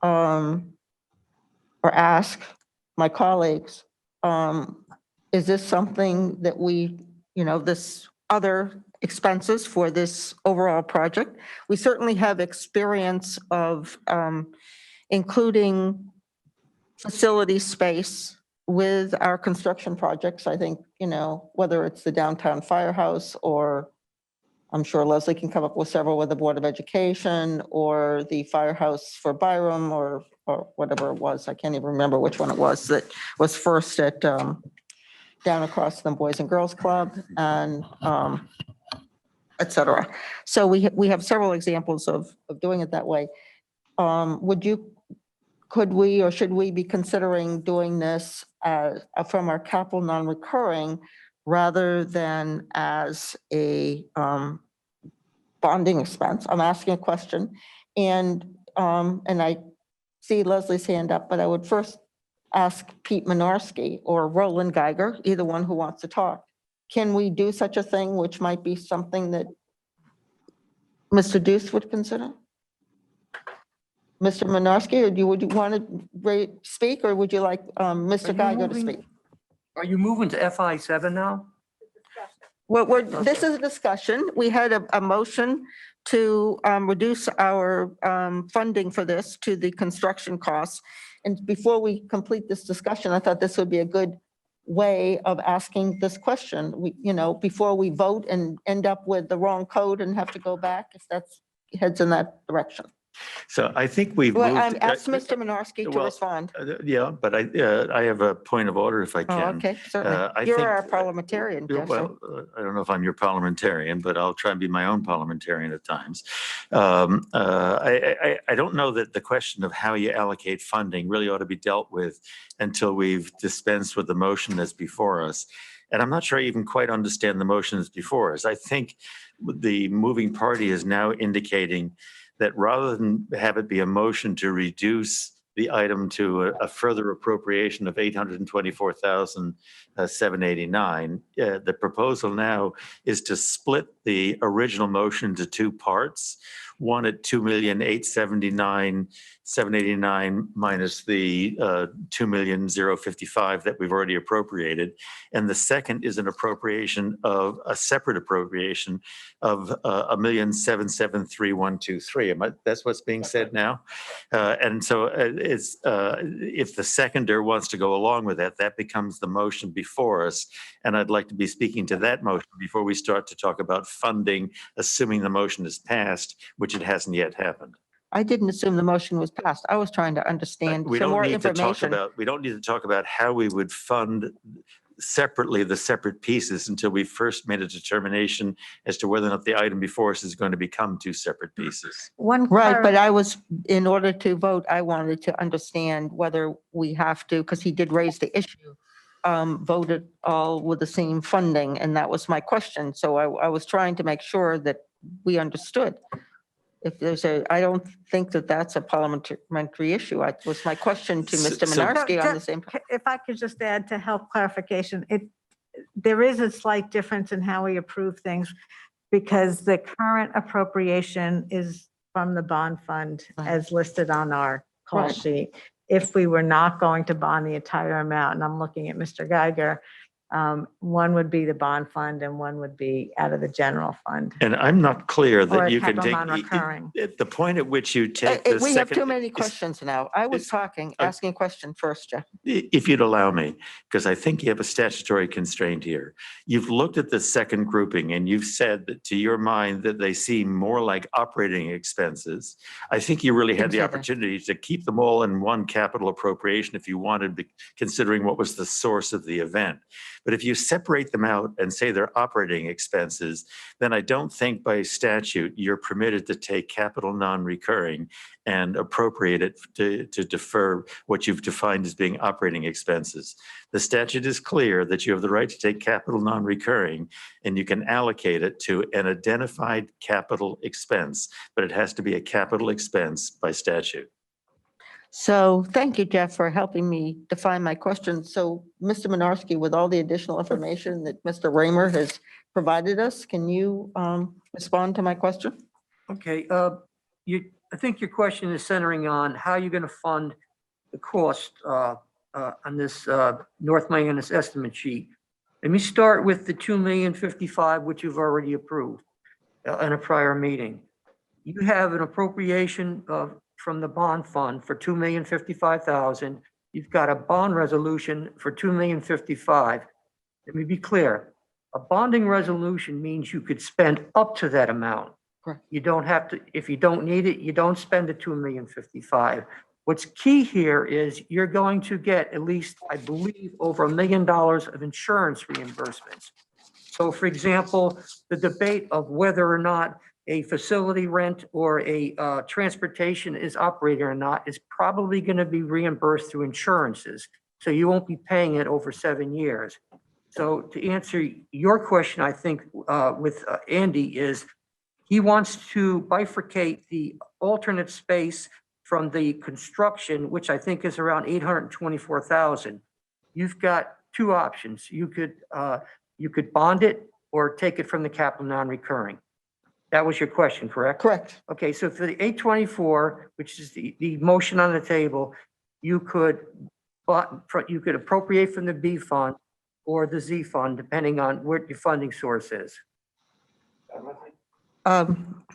S1: or ask my colleagues, is this something that we, you know, this other expenses for this overall project? We certainly have experience of including facility space with our construction projects, I think, whether it's the downtown firehouse or I'm sure Leslie can come up with several with the Board of Education or the firehouse for Byram or whatever it was. I can't even remember which one it was that was first at down across the Boys and Girls Club and et cetera. So we have several examples of doing it that way. Could we or should we be considering doing this from our capital non-recurring rather than as a bonding expense? I'm asking a question. And I see Leslie's hand up, but I would first ask Pete Minarski or Roland Geiger, either one who wants to talk. Can we do such a thing, which might be something that Mr. Deuce would consider? Mr. Minarski, or would you want to speak, or would you like Mr. Geiger to speak?
S11: Are you moving to FI7 now?
S1: Well, this is a discussion. We had a motion to reduce our funding for this to the construction costs. And before we complete this discussion, I thought this would be a good way of asking this question. Before we vote and end up with the wrong code and have to go back, if that's heads in that direction.
S7: So I think we've
S1: Well,
S7: moved.
S1: ask Mr. Minarski to
S7: well,
S1: respond.
S7: Yeah, but I have a point of order if I
S1: Oh,
S7: can.
S1: okay,
S7: I
S1: certainly. You're
S7: think-
S1: our parliamentarian, Jeff.
S7: Well, I don't know if I'm your parliamentarian, but I'll try and be my own parliamentarian at times. I don't know that the question of how you allocate funding really ought to be dealt with until we've dispensed with the motion that's before us. And I'm not sure I even quite understand the motion that's before us. I think the moving party is now indicating that rather than have it be a motion to reduce the item to a further appropriation of $824,789, the proposal now is to split the original motion to two parts. One at $2,879,789 minus the $2,055,000 that we've already appropriated, and the second is an appropriation of a separate appropriation of $1,773,123. That's what's being said now, and so it's if the seconder wants to go along with that, that becomes the motion before us, and I'd like to be speaking to that motion before we start to talk about funding, assuming the motion is passed, which it hasn't yet happened.
S1: I didn't assume the motion was passed. I was trying to understand
S7: We
S1: some
S7: don't
S1: more
S7: need to talk
S1: information.
S7: about, we don't need to talk about how we would fund separately the separate pieces until we first made a determination as to whether or not the item before us is going to become two separate pieces.
S1: Right, but in order to vote, I wanted to understand whether we have to, because he did raise the issue, vote it all with the same funding, and that was my question. So I was trying to make sure that we understood. If I don't think that that's a parliamentary issue. It was my question to Mr. Minarski on the same.
S3: If I could just add to help clarification, there is a slight difference in how we approve things because the current appropriation is from the bond fund as listed on our call
S1: Right.
S3: sheet. If we were not going to bond the entire amount, and I'm looking at Mr. Geiger, one would be the bond fund and one would be out of the general fund.
S7: And I'm not clear
S3: Or
S7: that
S3: a
S7: you can
S3: capital
S7: take,
S3: non-recurring.
S7: at the point at which you take the
S1: We have too
S7: second,
S1: many questions now. I was asking a question first, Jeff.
S7: if you'd allow me, because I think you have a statutory constraint here. You've looked at the second grouping and you've said that to your mind that they seem more like operating expenses. I think you really had the
S1: Consider.
S7: opportunity to keep them all in one capital appropriation if you wanted, considering what was the source of the event. But if you separate them out and say they're operating expenses, then I don't think by statute you're permitted to take capital non-recurring and appropriate it to defer what you've defined as being operating expenses. The statute is clear that you have the right to take capital non-recurring and you can allocate it to an identified capital expense, but it has to be a capital expense by statute.
S1: So thank you, Jeff, for helping me define my question. So Mr. Minarski, with all the additional information that Mr. Raymer has provided us, can you respond to my question?
S11: Okay, I think your question is centering on how you're going to fund the cost on this North Manus estimate sheet. Let me start with the $2,055,000, which you've already approved in a prior meeting. You have an appropriation from the bond fund for $2,055,000 you've got a bond resolution for $2,055,000. Let me be clear. A bonding resolution means you could spend up to that amount.
S1: Correct.
S11: You don't have to, if you don't need it, you don't spend the $2,055,000. What's key here is you're going to get at least, I believe, over $1 million of insurance reimbursements. So for example, the debate of whether or not a facility rent or a transportation is operating or not is probably going to be reimbursed through insurances. So you won't be paying it over 7 years. So to answer your question, I think with Andy is he wants to bifurcate the alternate space from the construction, which I think is around $824,000. You've got two options. You could bond it or take it from the capital non-recurring. That was your question, correct?
S1: Correct.
S11: Okay, so for the 824, which is the motion on the table, you could appropriate from the B fund or the Z fund, depending on what your funding source is.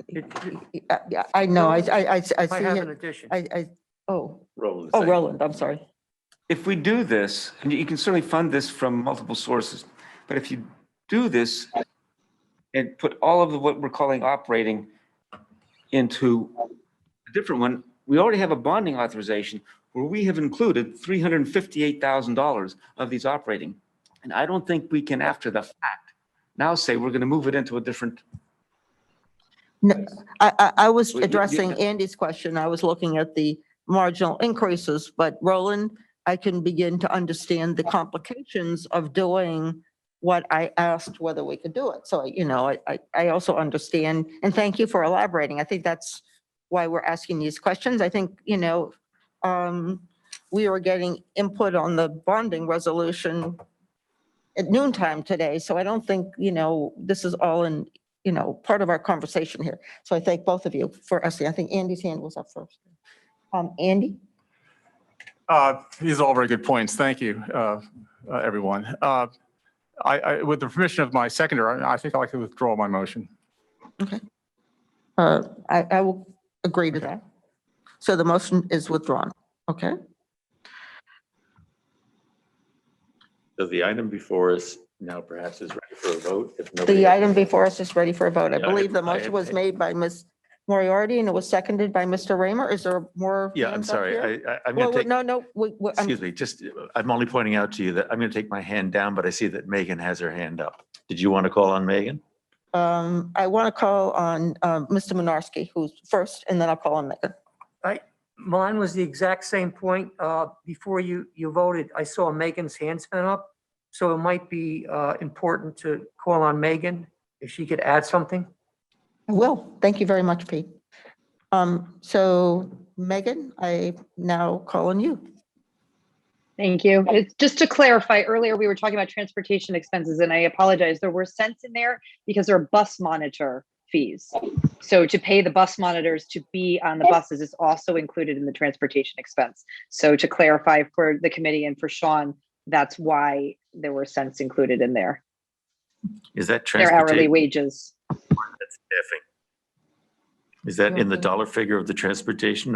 S1: Yeah, I know, I
S11: I
S1: see
S11: have an
S1: it.
S11: addition.
S1: Roland, I'm sorry.
S12: If we do this, and you can certainly fund this from multiple sources, but if you do this and put all of what we're calling operating into a different one, we already have a bonding authorization where we have included $358,000 of these operating. And I don't think we can, after the fact, now say we're going to move it into a different.
S1: No, I was
S12: Well, you-
S1: addressing Andy's question. I was looking at the marginal increases, but Roland, I can begin to understand the complications of doing what I asked whether we could do it. So, I also understand, and thank you for elaborating. I think that's why we're asking these questions. I think, we were getting input on the bonding resolution at noontime today. So I don't think, this is all in, part of our conversation here. So I thank both of you for asking. I think Andy's hand was up first. Andy?
S8: These are all very good points. Thank you, everyone. With the permission of my seconder, I think I'd like to withdraw my motion.
S1: Okay. I will agree to that. So the motion is withdrawn. Okay.
S7: So the item before us now perhaps is ready for a vote. If nobody
S1: The
S7: else-
S1: item before us is ready for a vote. I
S7: Yeah,
S1: believe the
S7: I-
S1: motion was made by Ms. Moriarty and it was seconded by Mr. Raymer. Is there more?
S7: Yeah, I'm
S1: hands up
S7: sorry.
S1: here?
S7: I'm
S1: Well,
S7: going to take,
S1: no,
S7: excuse me, I'm only pointing out to you that I'm going to take my hand down, but I see that Megan has her hand up. Did you want to call on Megan?
S1: I want to call on Mr. Menarski, who's first, and then I'll call on Megan.
S11: Mine was the exact same point. Before you voted, I saw Megan's hand spin up. So it might be important to call on Megan if she could add something.
S1: I will. Thank you very much, Pete. So Megan, I now call on you.
S10: Thank you. It's just to clarify, earlier we were talking about transportation expenses, and I apologize. There were cents in there because there are bus monitor fees. So to pay the bus monitors to be on the buses is also included in the transportation expense. So to clarify for the committee and for Sean, that's why there were cents included in there.
S7: Is that
S10: Their hourly
S7: transportation?
S10: wages.
S7: That's staffing. Is that in the dollar figure of the transportation?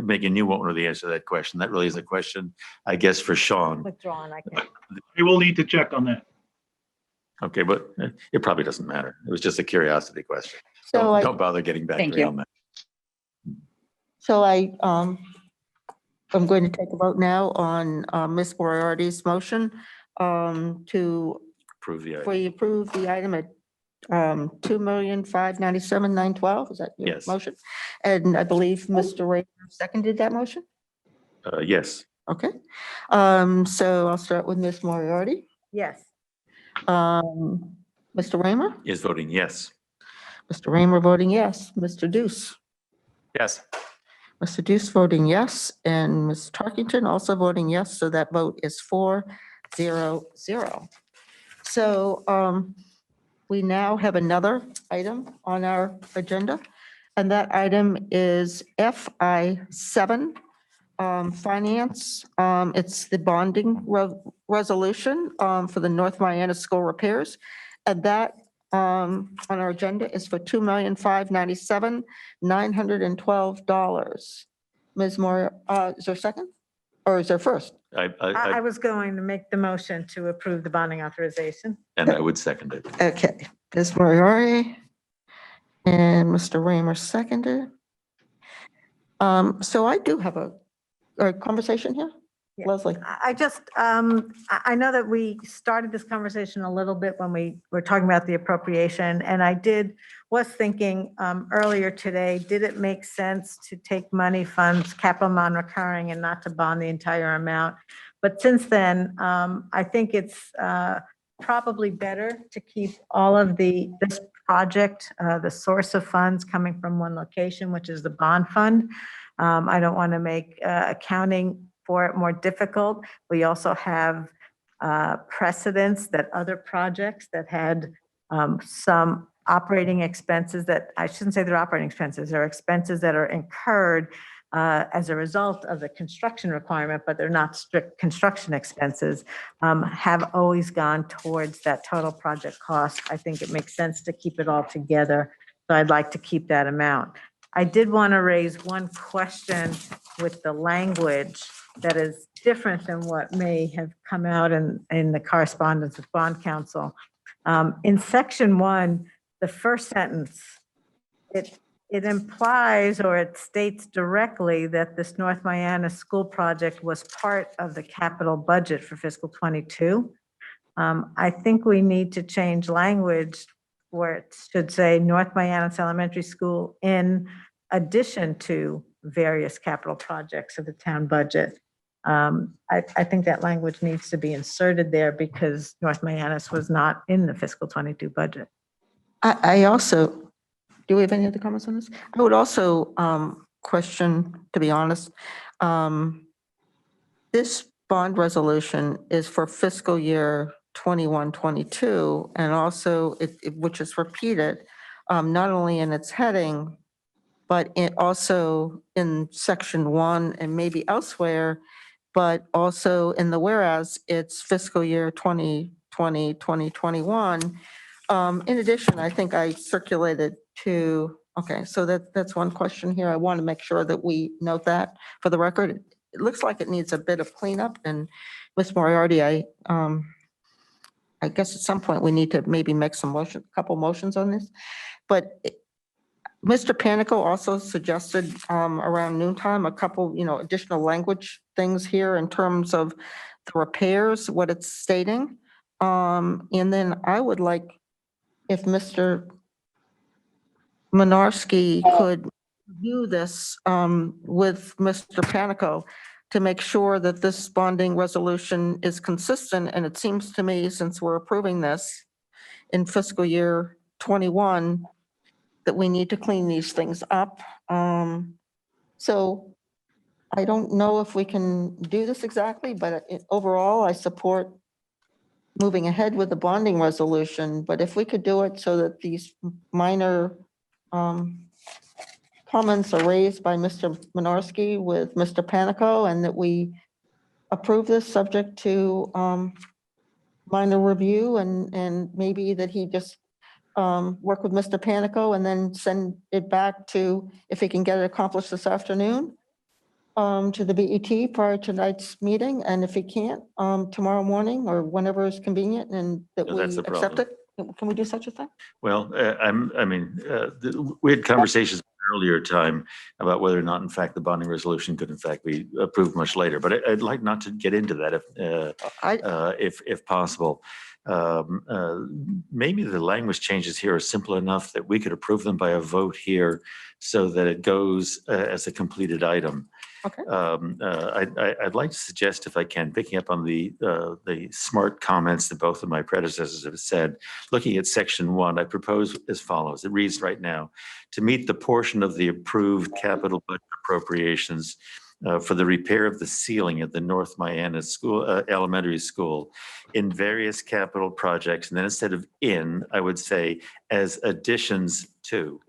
S7: Megan, you won't know the answer to that question. That really is a question, I guess, for Sean.
S3: Withdrawn, I can.
S5: We will need to check on that.
S7: Okay, but it probably doesn't matter. It was just a curiosity question.
S1: So
S7: Don't bother getting back to
S10: Thank
S7: me
S10: you.
S7: on that.
S1: So I'm going to take a vote now on Ms. Moriarty's motion to,
S7: Approve the
S1: for
S7: item.
S1: you approve the item at $2,597,912. Is that your
S7: Yes.
S1: motion? And I believe Mr. Ray seconded that motion.
S7: Yes,
S1: Okay. So I'll start with Ms. Moriarty.
S3: Yes.
S1: Mr. Raymer?
S7: is voting yes.
S1: Mr. Raymer voting yes. Mr. Deuce?
S8: Yes.
S1: Mr. Deuce voting yes, and Ms. Tarkington also voting yes, so that vote is 4-0-0. So we now have another item on our agenda, and that item is FI7, Finance. It's the bonding resolution for the North Miami School repairs, and that on our agenda is for $2,597,912. Ms. Moore, is there a second? Or is there first?
S3: I was going to make the motion to approve the bonding authorization.
S7: And I would second it.
S1: Okay, Ms. Moriarty and Mr. Raymer seconded. So I do have a conversation here.
S3: Yeah.
S1: Leslie.
S3: I just, I know that we started this conversation a little bit when we were talking about the appropriation, and was thinking earlier today, did it make sense to take money funds, capital non-recurring, and not to bond the entire amount? But since then, I think it's probably better to keep all of this project, the source of funds coming from one location, which is the bond fund. I don't want to make accounting for it more difficult. We also have precedents that other projects that had some operating expenses that, I shouldn't say they're operating expenses, they're expenses that are incurred as a result of the construction requirement, but they're not strict construction expenses, have always gone towards that total project cost. I think it makes sense to keep it all together. So I'd like to keep that amount. I did want to raise one question with the language that is different than what may have come out in the correspondence with bond counsel. In section 1, the first sentence, it implies or it states directly that this North Miami school project was part of the capital budget for fiscal 22. I think we need to change language where it should say North Miami Elementary School in addition to various capital projects of the town budget. I think that language needs to be inserted there because North Miami was not in the fiscal 22 budget.
S1: I also, do we have any other comments on this? I would also question, to be honest, this bond resolution is for fiscal year 21, 22, and also which is repeated, not only in its heading, but also in section 1 and maybe elsewhere, but also in the whereas it's fiscal year 2020, 2021. In addition, I think I circulated to, okay, so that's one question here. I want to make sure that we note that for the record. It looks like it needs a bit of cleanup, and Ms. Moriarty, I guess at some point we need to maybe make a couple motions on this. But Mr. Panico also suggested around noontime, a couple, additional language things here in terms of the repairs, what it's stating. And then I would like if Mr. Minarski could view this with Mr. Panico to make sure that this bonding resolution is consistent. And it seems to me, since we're approving this in fiscal year 21, that we need to clean these things up. So I don't know if we can do this exactly, but overall, I support moving ahead with the bonding resolution. But if we could do it so that these minor comments are raised by Mr. Minarski with Mr. Panico, and that we approve this subject to minor review, and maybe that he just work with Mr. Panico and then send it back to, if he can get it accomplished this afternoon, to the BET prior to tonight's meeting. And if he can't, tomorrow morning or whenever is convenient, and that
S7: No,
S1: we
S7: that's the
S1: accept
S7: problem.
S1: it. Can we do such a thing?
S7: Well, we had conversations earlier time about whether or not, in fact, the bonding resolution could in fact be approved much later. But I'd like not to get into that if possible. Maybe the language changes here are simple enough that we could approve them by a vote here so that it goes as a completed item.
S1: Okay.
S7: I'd like to suggest, if I can, picking up on the smart comments that both of my predecessors have said, looking at section 1, I propose as follows. It reads right now: to meet the portion of the approved capital budget appropriations for the repair of the ceiling at the North Miami Elementary School in various capital projects. And then instead of in, I would say as additions to.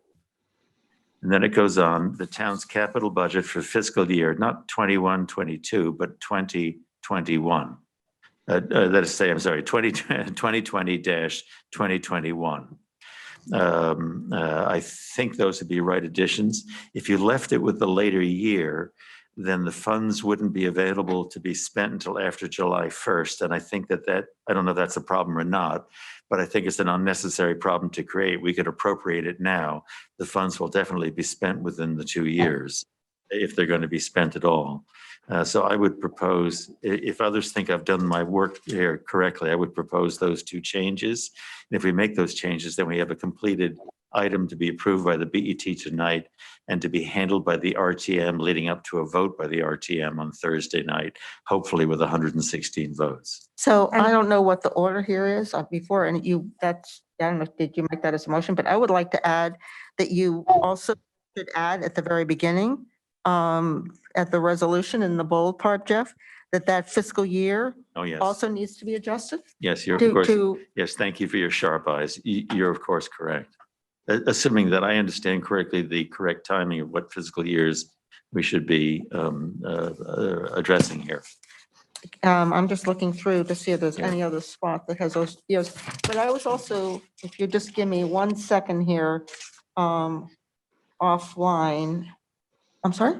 S7: And then it goes on, the town's capital budget for fiscal year, not 21, 22, but 2021. That is to say, I'm sorry, 2020-2021. I think those would be right additions. If you left it with the later year, then the funds wouldn't be available to be spent until after July 1st. And I think that, I don't know if that's a problem or not, but I think it's an unnecessary problem to create. We could appropriate it now. The funds will definitely be spent within the 2 years, if they're going to be spent at all. So I would propose, if others think I've done my work here correctly, I would propose those 2 changes. And if we make those changes, then we have a completed item to be approved by the BET tonight and to be handled by the RTM leading up to a vote by the RTM on Thursday night, hopefully with 116 votes.
S1: So I
S3: And-
S1: don't know what the order here is before, and I don't know, did you make that as a motion? But I would like to add that you also should add at the very beginning, at the resolution in the bold part, Jeff, that fiscal year
S7: Oh, yes.
S1: also needs to be adjusted
S7: Yes, you're,
S1: to,
S7: of course.
S1: to,
S7: Yes, thank you for your sharp eyes. You're of course correct. Assuming that I understand correctly, the correct timing of what fiscal years we should be addressing here.
S1: I'm just looking through to see if there's
S7: Yeah.
S1: any other spot that has those years. But I was also, if you just give me 1 second here, offline. I'm sorry?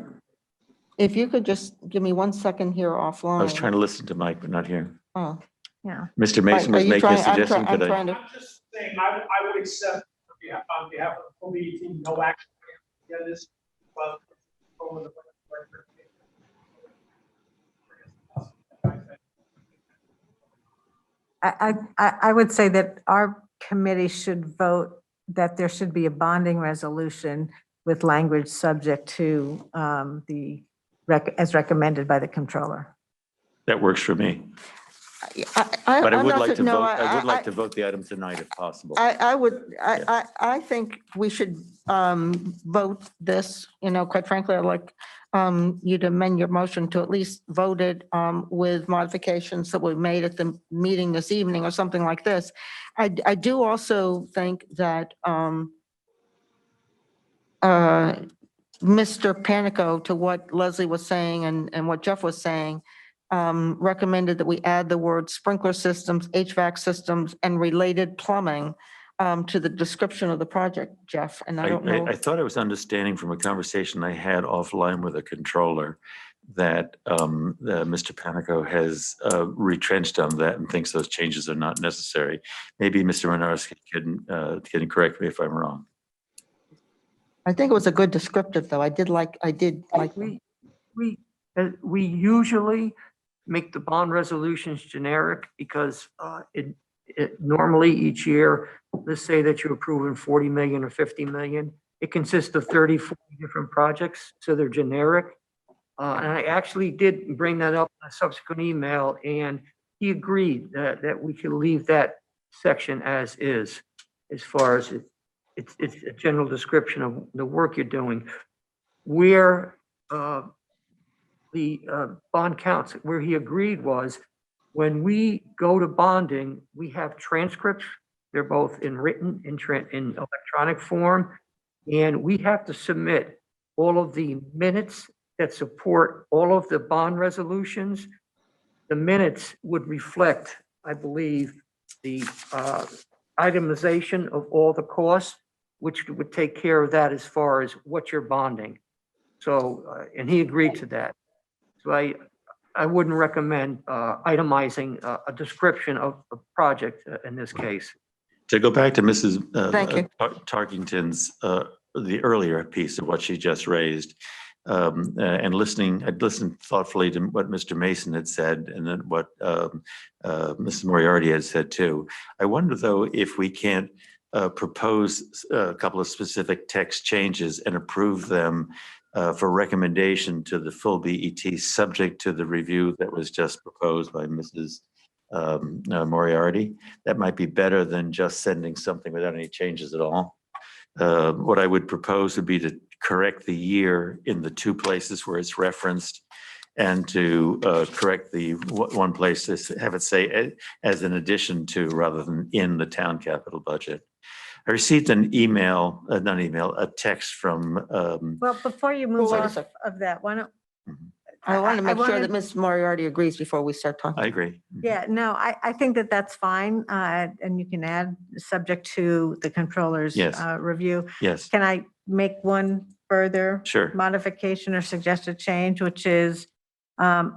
S1: If you could just give me 1 second here offline.
S7: I was trying to listen to Mike, but not here.
S1: Oh,
S3: Yeah.
S7: Mr. Mason
S1: Are
S7: was
S1: you
S7: making a
S1: trying- I'm
S7: suggestion.
S1: try- I'm
S7: Could I?
S1: trying to-
S13: I'm just saying, I would accept on behalf of the full BET, no action. Yeah, this, well, over the.
S3: I would say that our committee should vote that there should be a bonding resolution with language subject to as recommended by the controller.
S7: That works for me. But I
S1: I'm
S7: would
S1: not
S7: like
S1: su-
S7: to
S1: no,
S7: vote, I would like to vote the item tonight if possible.
S1: I think we should vote this, quite frankly, I'd like you to amend your motion to at least vote it with modifications that we made at the meeting this evening or something like this. I do also think that Mr. Panico, to what Leslie was saying and what Jeff was saying, recommended that we add the word sprinkler systems, HVAC systems, and related plumbing to the description of the project, Jeff, and I don't know.
S7: I thought I was understanding from a conversation I had offline with a controller that Mr. Panico has retrenched on that and thinks those changes are not necessary. Maybe Mr. Minarski can correct me if I'm wrong.
S1: I think it was a good descriptive, though. I did like.
S11: We usually make the bond resolutions generic because it normally each year, let's say that you're approving 40 million or 50 million. It consists of 30, 40 different projects, so they're generic. And I actually did bring that up in a subsequent email, and he agreed that we could leave that section as is, as far as it's a general description of the work you're doing. Where the bond counts, where he agreed was when we go to bonding, we have transcripts. They're both in written, in electronic form, and we have to submit all of the minutes that support all of the bond resolutions. The minutes would reflect, I believe, the itemization of all the costs, which would take care of that as far as what you're bonding. So, and he agreed to that. So I wouldn't recommend itemizing a description of a project in this case.
S7: To go back to Mrs.
S1: Thank you.
S7: Tarkington's, the earlier piece of what she just raised, and I'd listened thoughtfully to what Mr. Mason had said and then what Mrs. Moriarty had said too. I wonder though if we can't propose a couple of specific text changes and approve them for recommendation to the full BET, subject to the review that was just proposed by Mrs. Moriarty. That might be better than just sending something without any changes at all. What I would propose would be to correct the year in the 2 places where it's referenced and to correct the one place, have it say as an addition to rather than in the town capital budget. I received an email, not email, a text from.
S3: Well, before you move
S1: Wait a
S3: off
S1: sec.
S3: of that, why don't,
S1: I want to make sure
S3: wanted-
S1: that Ms. Moriarty agrees before we start talking.
S7: I agree.
S3: yeah, no, I think that that's fine. And you can add subject to the controller's
S7: Yes.
S3: review.
S7: Yes.
S3: Can I make one further
S7: Sure.
S3: modification or suggested change, which is, how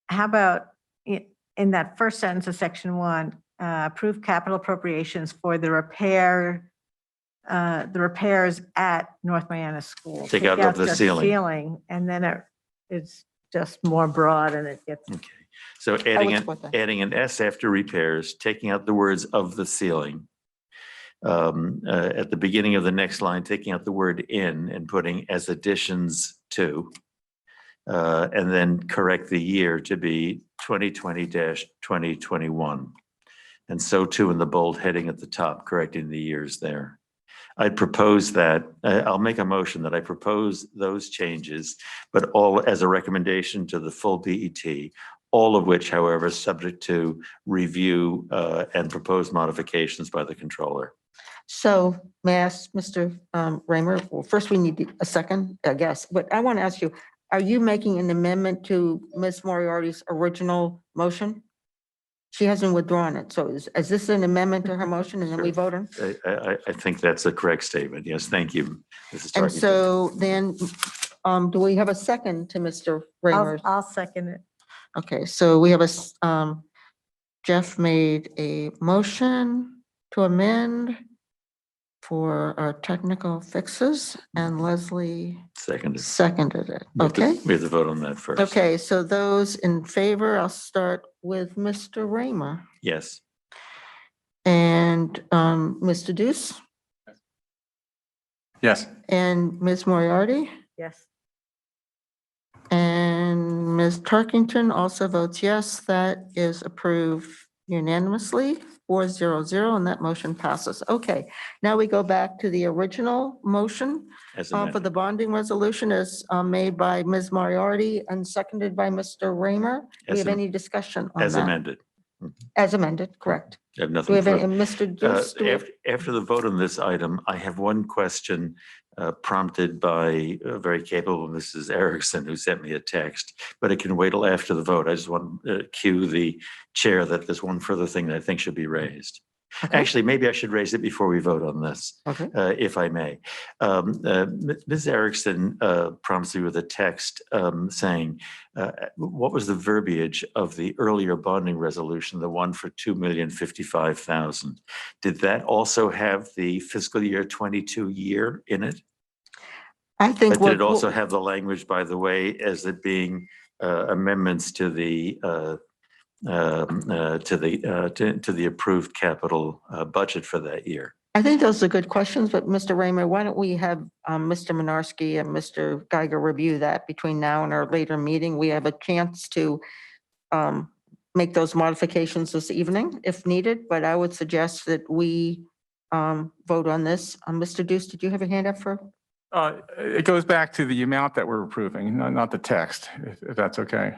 S3: about in that first sentence of section 1, approve capital appropriations for the repairs at North Miami School.
S7: Take out of the
S3: just
S7: ceiling.
S3: And then it's just more broad and it gets.
S7: Okay. So adding an S after repairs, taking out the words of the ceiling. At the beginning of the next line, taking out the word in and putting as additions to. And then correct the year to be 2020-2021. And so too in the bold heading at the top, correcting the years there. I'd propose that, I'll make a motion that I propose those changes, but all as a recommendation to the full BET, all of which, however, is subject to review and proposed modifications by the controller.
S1: So may I ask Mr. Raymer, well, first we need a second, I guess, but I want to ask you, are you making an amendment to Ms. Moriarty's original motion? She hasn't withdrawn it. So is this an amendment to her motion and then we vote on?
S7: I think that's a correct statement. Yes, thank you, Mrs.
S1: And
S7: Tarkington.
S1: so then, do we have a second to Mr. Raymer?
S3: I'll second it.
S1: Okay, so we have Jeff made a motion to amend for our technical fixes and Leslie seconded it. Okay.
S7: We have to vote on that first.
S1: Okay, so those in favor, I'll start with Mr. Raymer
S7: Yes.
S1: and Mr. Deuce
S8: Yes.
S1: and Ms. Moriarty
S3: Yes.
S1: and Ms. Tarkington also votes yes. That is approved unanimously, 4-0-0, and that motion passes. Okay, now we go back to the original motion
S7: As
S1: for
S7: amended.
S1: the bonding resolution as made by Ms. Moriarty and seconded by Mr. Raymer. Do we have any discussion on that?
S7: As amended.
S1: As amended, correct.
S7: I have
S1: Do
S7: nothing
S1: we have any,
S7: further.
S1: Mr. Deuce? do we have-
S7: After the vote on this item, I have one question prompted by a very capable Mrs. Erickson, who sent me a text, but it can wait till after the vote. I just want to cue the chair that there's one further thing that I think should be raised.
S1: Okay.
S7: Actually, maybe I should raise it before we vote on this,
S1: Okay.
S7: if I may. Ms. Erickson prompts me with a text saying, what was the verbiage of the earlier bonding resolution, the one for $2,055,000? Did that also have the fiscal year 22 year in it?
S1: I think
S7: But did it also have the language, by the way, as it being amendments to the approved capital budget for that year?
S1: I think those are good questions, but Mr. Raymer, why don't we have Mr. Minarski and Mr. Geiger review that between now and our later meeting? We have a chance to make those modifications this evening if needed, but I would suggest that we vote on this. Mr. Deuce, did you have a hand up for?
S8: It goes back to the amount that we're approving, not the text, if that's okay.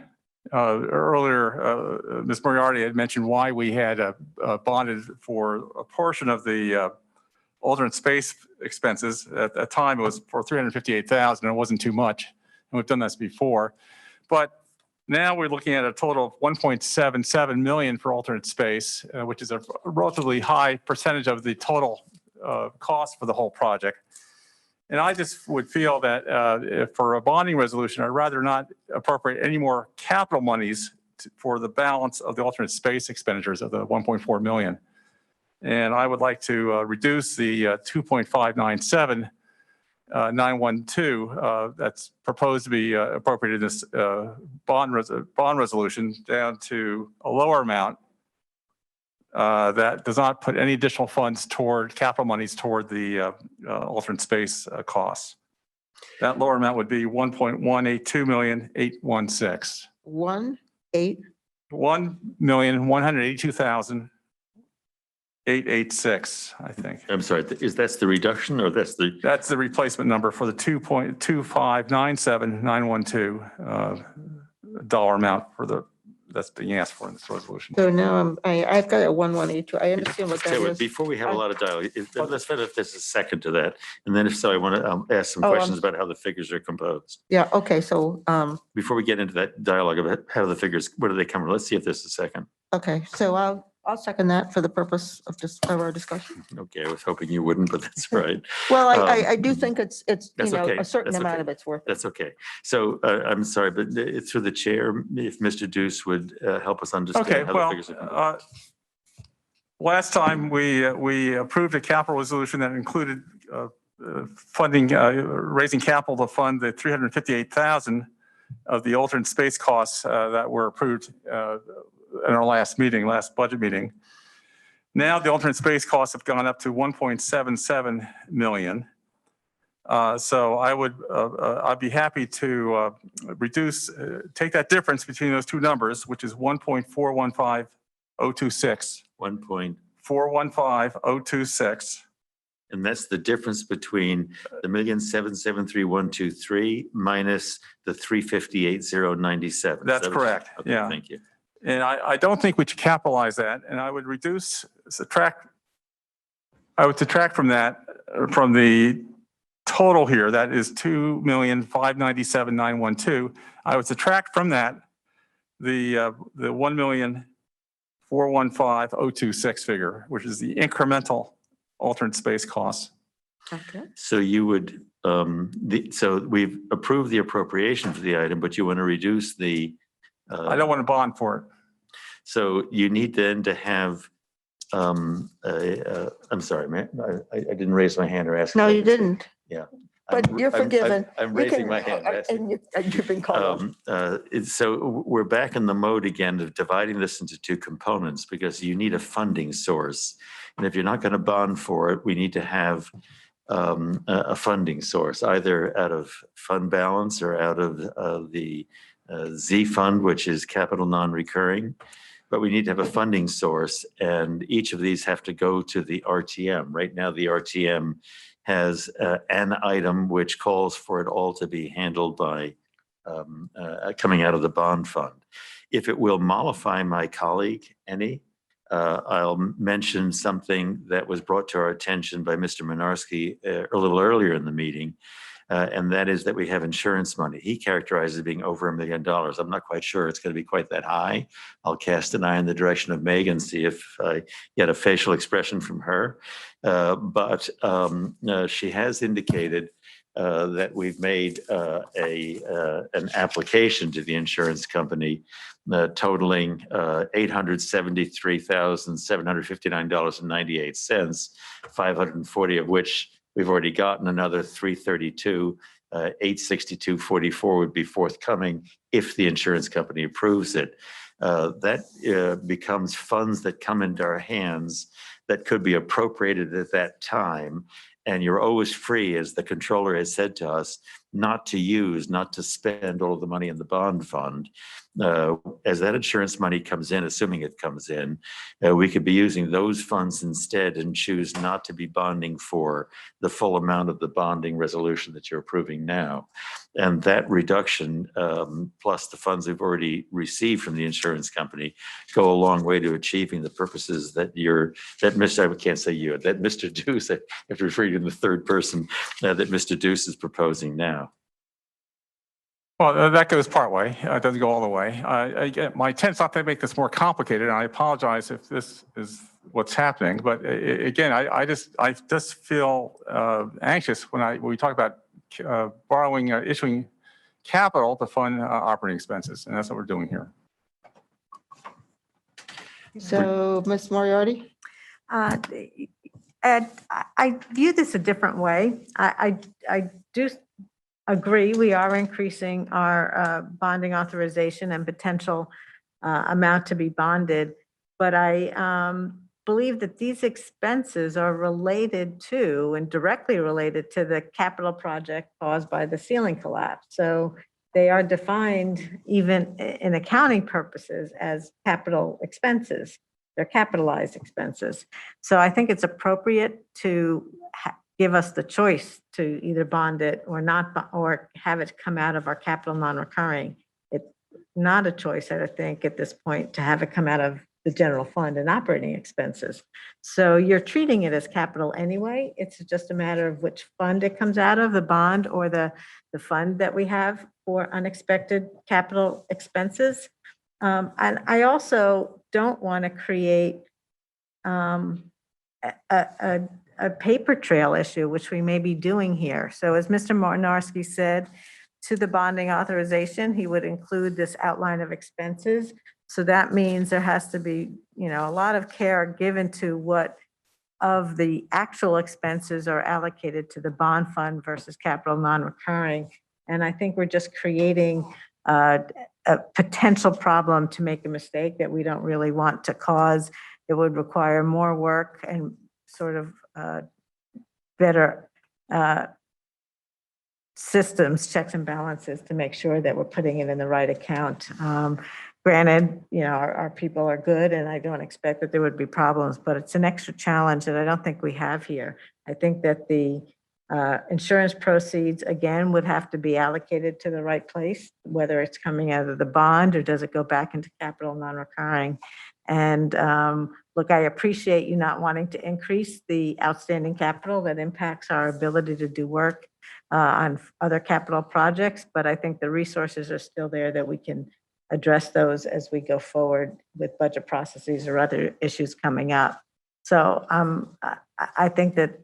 S8: Earlier, Ms. Moriarty had mentioned why we had bonded for a portion of the alternate space expenses. At that time, it was for $358,000. It wasn't too much, and we've done this before. But now we're looking at a total of $1.77 million for alternate space, which is a relatively high percentage of the total cost for the whole project. And I just would feel that if for a bonding resolution, I'd rather not appropriate any more capital monies for the balance of the alternate space expenditures of the 1.4 million. And I would like to reduce the 2.597 912 that's proposed to be appropriated in this bond resolution down to a lower amount that does not put any additional funds toward capital monies toward the alternate space costs. That lower amount would be 1.182,816. 1,182,886, I think.
S7: I'm sorry, is that the reduction or that's the?
S8: That's the replacement number for the 2.2597912 dollar amount for the that's being asked for in this resolution.
S1: So now I've got a 1182. I understand what that is.
S7: Before we have a lot of dialogue, let's find out if there's a second to that. And then if so, I want to ask some questions about how the figures are composed.
S1: Yeah, okay, so,
S7: Before we get into that dialogue about how the figures, where do they come from? Let's see if there's a second.
S1: okay, so I'll second that for the purpose of our discussion.
S7: Okay, I was hoping you wouldn't, but that's right.
S1: Well,
S7: Um,
S1: I do think it's, you
S7: that's
S1: know,
S7: okay,
S1: a certain
S7: that's
S1: amount
S7: okay.
S1: of it's worth it.
S7: That's okay. So I'm sorry, but through the chair, if Mr. Deuce would help us
S8: Okay,
S7: understand how the
S8: well,
S7: figures are. coming.
S8: last time we approved a capital resolution that included funding, raising capital to fund the 358,000 of the alternate space costs that were approved in our last budget meeting. Now the alternate space costs have gone up to 1.77 million. So I'd be happy to take that difference between those two numbers, which is 1.415026. 1.415026.
S7: And that's the difference between the 1,773,123 minus the 358,097.
S8: That's correct.
S7: Okay,
S8: Yeah.
S7: thank you.
S8: And I don't think we should capitalize that. And I would subtract from that, from the total here, that is 2,597,912. I would subtract from that the 1,415,026 figure, which is the incremental alternate space costs.
S1: Okay.
S7: So you would, so we've approved the appropriation for the item, but you want to reduce the.
S8: I don't want to bond for it.
S7: So you need then to have, I'm sorry, man, I didn't raise my hand or ask.
S1: No, you didn't.
S7: Yeah.
S1: But you're forgiven.
S7: I'm
S1: We
S7: raising
S1: can-
S7: my hand.
S1: And you've been called.
S7: So we're back in the mode again of dividing this into two components because you need a funding source. And if you're not going to bond for it, we need to have a funding source, either out of fund balance or out of the Z fund, which is capital non-recurring. But we need to have a funding source, and each of these have to go to the RTM. Right now, the RTM has an item which calls for it all to be handled by coming out of the bond fund. If it will mollify my colleague, any, I'll mention something that was brought to our attention by Mr. Minarski a little earlier in the meeting, and that is that we have insurance money. He characterizes it being over $1 million. I'm not quite sure it's going to be quite that high. I'll cast an eye in the direction of Megan, see if I get a facial expression from her. But she has indicated that we've made an application to the insurance company totaling $873,759.98, 540 of which we've already gotten. Another 332, 862.44 would be forthcoming if the insurance company approves it. That becomes funds that come into our hands that could be appropriated at that time. And you're always free, as the controller has said to us, not to spend all of the money in the bond fund. As that insurance money comes in, assuming it comes in, we could be using those funds instead and choose not to be bonding for the full amount of the bonding resolution that you're approving now. And that reduction, plus the funds we've already received from the insurance company, go a long way to achieving the purposes that I can't say you, that Mr. Deuce, I have to refer you in the third person, that Mr. Deuce is proposing now.
S8: Well, that goes part way. It doesn't go all the way. My intent is not to make this more complicated, and I apologize if this is what's happening. But again, I just feel anxious when we talk about issuing capital to fund operating expenses, and that's what we're doing here.
S1: So, Ms. Moriarty?
S3: Ed, I view this a different way. I do agree, we are increasing our bonding authorization and potential amount to be bonded, but I believe that these expenses are related to and directly related to the capital project caused by the ceiling collapse. So they are defined even in accounting purposes as capital expenses. They're capitalized expenses. So I think it's appropriate to give us the choice to either bond it or not, or have it come out of our capital non-recurring. It's not a choice, I think, at this point, to have it come out of the general fund and operating expenses. So you're treating it as capital anyway. It's just a matter of which fund it comes out of, the bond or the fund that we have for unexpected capital expenses. And I also don't want to create a paper trail issue, which we may be doing here. So as Mr. Martinarski said, to the bonding authorization, he would include this outline of expenses. So that means there has to be, a lot of care given to what of the actual expenses are allocated to the bond fund versus capital non-recurring. And I think we're just creating a potential problem to make a mistake that we don't really want to cause. It would require more work and sort of better systems, checks and balances to make sure that we're putting it in the right account. Granted, our people are good and I don't expect that there would be problems, but it's an extra challenge that I don't think we have here. I think that the insurance proceeds, again, would have to be allocated to the right place, whether it's coming out of the bond or does it go back into capital non-recurring. And look, I appreciate you not wanting to increase the outstanding capital that impacts our ability to do work on other capital projects, but I think the resources are still there that we can address those as we go forward with budget processes or other issues coming up. So I think that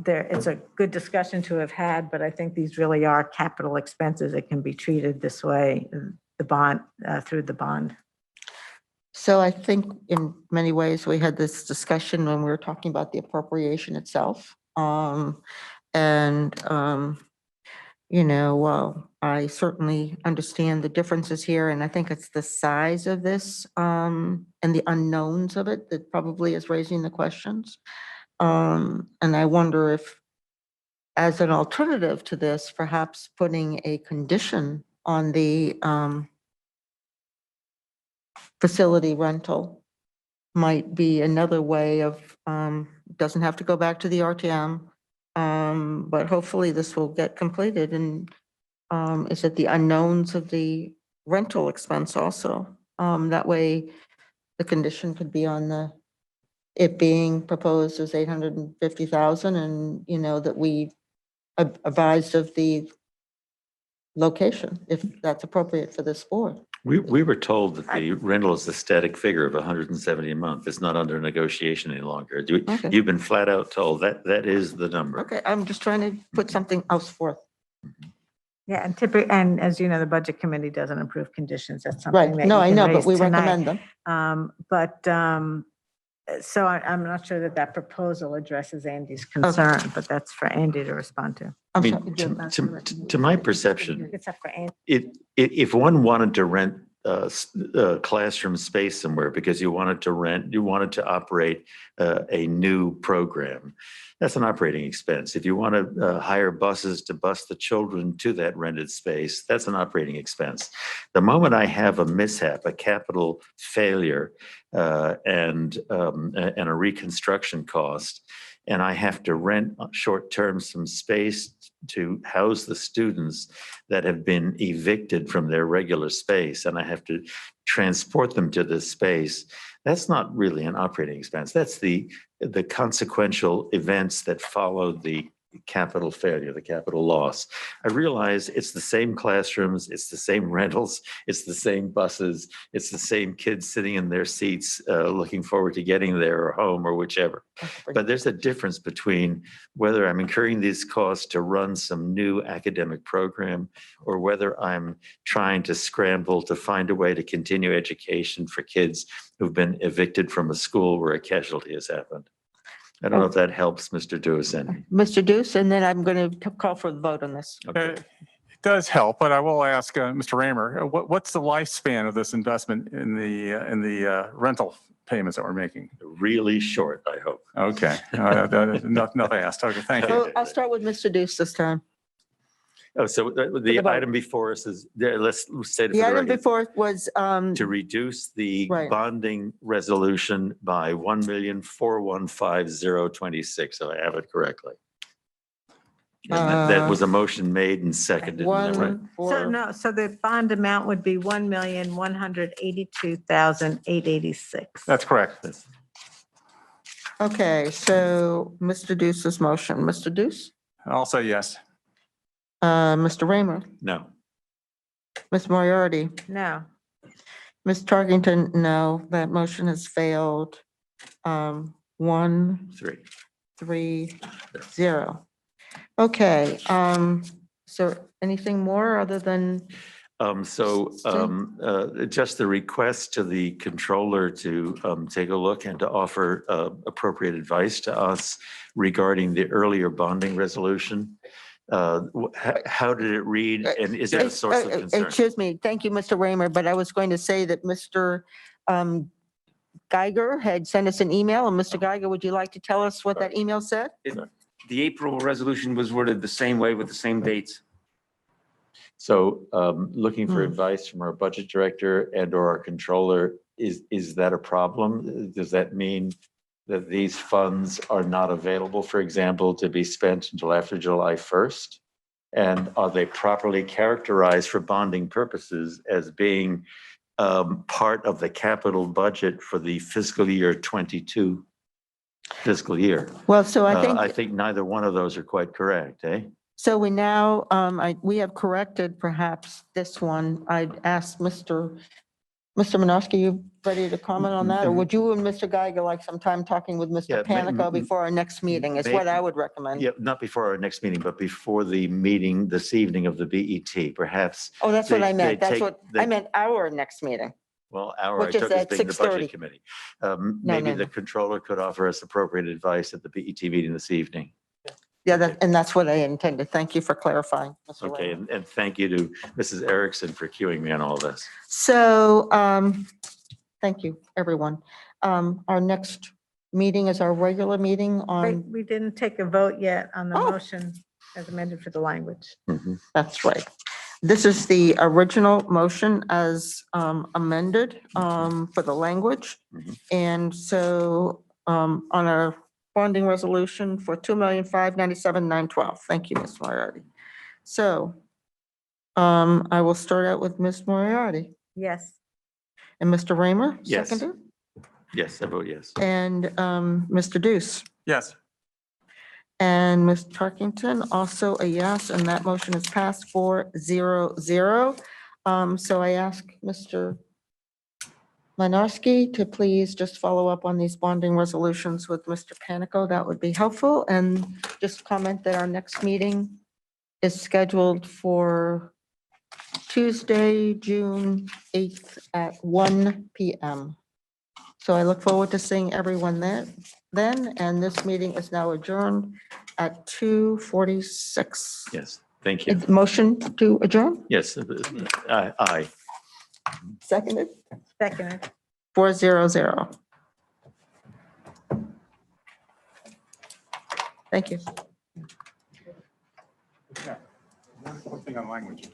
S3: it's a good discussion to have had, but I think these really are capital expenses that can be treated this way, the bond, through the bond.
S1: So I think in many ways, we had this discussion when we were talking about the appropriation itself. I certainly understand the differences here, and I think it's the size of this and the unknowns of it that probably is raising the questions. And I wonder if, as an alternative to this, perhaps putting a condition on the facility rental might be another way of, doesn't have to go back to the RTM, but hopefully this will get completed. And is it the unknowns of the rental expense also? That way the condition could be on it being proposed as 850,000 and, that we advised of the location, if that's appropriate for this board.
S7: We were told that the rental is a static figure of 170 a month. It's not under negotiation any longer.
S1: Okay.
S7: You've been flat out told that is the number.
S1: Okay, I'm just trying to put something else forth.
S3: Yeah, and typically, and as you know, the budget committee doesn't approve conditions. That's
S1: Right,
S3: something that
S1: no,
S3: you
S1: I
S3: can
S1: know, but
S3: raise
S1: we
S3: tonight.
S1: recommend them.
S3: So I'm not sure that proposal addresses Andy's concern, but that's for Andy to respond to.
S1: I'm
S7: I mean,
S1: sorry.
S7: to my perception,
S3: It's up for Andy.
S7: if one wanted to rent classroom space somewhere because you wanted to operate a new program, that's an operating expense. If you want to hire buses to bus the children to that rented space, that's an operating expense. The moment I have a mishap, a capital failure, and a reconstruction cost, and I have to rent short-term some space to house the students that have been evicted from their regular space, and I have to transport them to this space, that's not really an operating expense. That's the consequential events that follow the capital failure, the capital loss. I realize it's the same classrooms, it's the same rentals, it's the same buses, it's the same kids sitting in their seats looking forward to getting there or home or whichever. But there's a difference between whether I'm incurring these costs to run some new academic program or whether I'm trying to scramble to find a way to continue education for kids who've been evicted from a school where a casualty has happened. I don't know if that helps, Mr. Duasin.
S1: Mr. Deuce, and then I'm going to call for the vote on this.
S7: Okay.
S8: It does help, but I will ask Mr. Raymer, what's the lifespan of this investment in the rental payments that we're making?
S7: Really short, I hope.
S8: Okay, enough asked. Okay, thank you.
S1: So I'll start with Mr. Deuce this time.
S7: Oh, so the
S1: vote.
S7: item before us is, let's say it for
S1: The
S7: the
S1: item
S7: record.
S1: before was,
S7: To reduce the
S1: Right.
S7: bonding resolution by 1,415,026, so I have it correctly. And that was a motion made and seconded. Isn't that right?
S3: So the bond amount would be $1,182,886.
S8: That's correct.
S1: Okay, so Mr. Deuce's motion. Mr. Deuce?
S8: I'll say yes.
S1: Mr. Raymer?
S7: No.
S1: Ms. Moriarty?
S3: No.
S1: Ms. Tarkington, no, that motion has failed.
S7: Three.
S1: 1-3-0. Okay, so anything more other than,
S7: Just the request to the controller to take a look and to offer appropriate advice to us regarding the earlier bonding resolution. How did it read, and is it a source of concern?
S1: excuse me, thank you, Mr. Raymer, but I was going to say that Mr. Geiger had sent us an email, and Mr. Geiger, would you like to tell us what that email said?
S12: The April resolution was worded the same way with the same dates.
S7: So looking for
S1: Hmm.
S7: advice from our budget director and or our controller, is that a problem? Does that mean that these funds are not available, for example, to be spent until after July 1st? And are they properly characterized for bonding purposes as being part of the capital budget for the fiscal year 22 fiscal year?
S1: Well, so I
S7: I
S1: think,
S7: think neither one of those are quite correct, eh?
S1: so we now, we have corrected perhaps this one. I'd ask Mr. Minovsky, you ready to comment on that? Or would you and Mr. Geiger like some time talking with
S7: Yeah,
S1: Mr. Panico before our next meeting is what I would recommend.
S7: Yeah, not before our next meeting, but before the meeting this evening of the BET, perhaps.
S1: Oh, that's what
S7: they-
S1: I meant.
S7: they
S1: That's
S7: take-
S1: what,
S7: they-
S1: I meant our next meeting.
S7: Well, I
S1: Which is
S7: took as
S1: at
S7: being the
S1: 6:30.
S7: budget committee. Maybe
S1: no,
S7: the
S1: no.
S7: controller could offer us appropriate advice at the BET meeting this evening.
S1: Yeah, and that's what I intended. Thank you for clarifying, Mr.
S7: Okay,
S1: Raymer.
S7: and thank you to Mrs. Erickson for cueing me on all this.
S1: So, thank you, everyone. Our next meeting is our regular meeting
S3: Wait,
S1: on,
S3: we didn't take a vote yet on the
S1: Oh.
S3: motion as amended for the language.
S1: that's right. This is the original motion as amended for the language.
S7: Mhm.
S1: And so on a bonding resolution for 2,597,912. Thank you, Ms. Moriarty. So I will start out with Ms. Moriarty
S3: Yes.
S1: and Mr. Raymer,
S7: Yes.
S1: seconder,
S7: Yes, I vote yes.
S1: and Mr. Deuce.
S8: Yes.
S1: And Ms. Tarkington, also a yes, and that motion is passed 4-0-0. So I ask Mr. Minovsky to please just follow up on these bonding resolutions with Mr. Panico. That would be helpful. And just comment that our next meeting is scheduled for Tuesday, June 8th at 1 PM. So I look forward to seeing everyone then, and this meeting is now adjourned at 2:46.
S7: Yes, thank you.
S1: Motion to adjourn,
S7: Yes, aye.
S1: seconded,
S3: Seconded.
S1: 4-0-0. Thank you.
S8: One thing on language.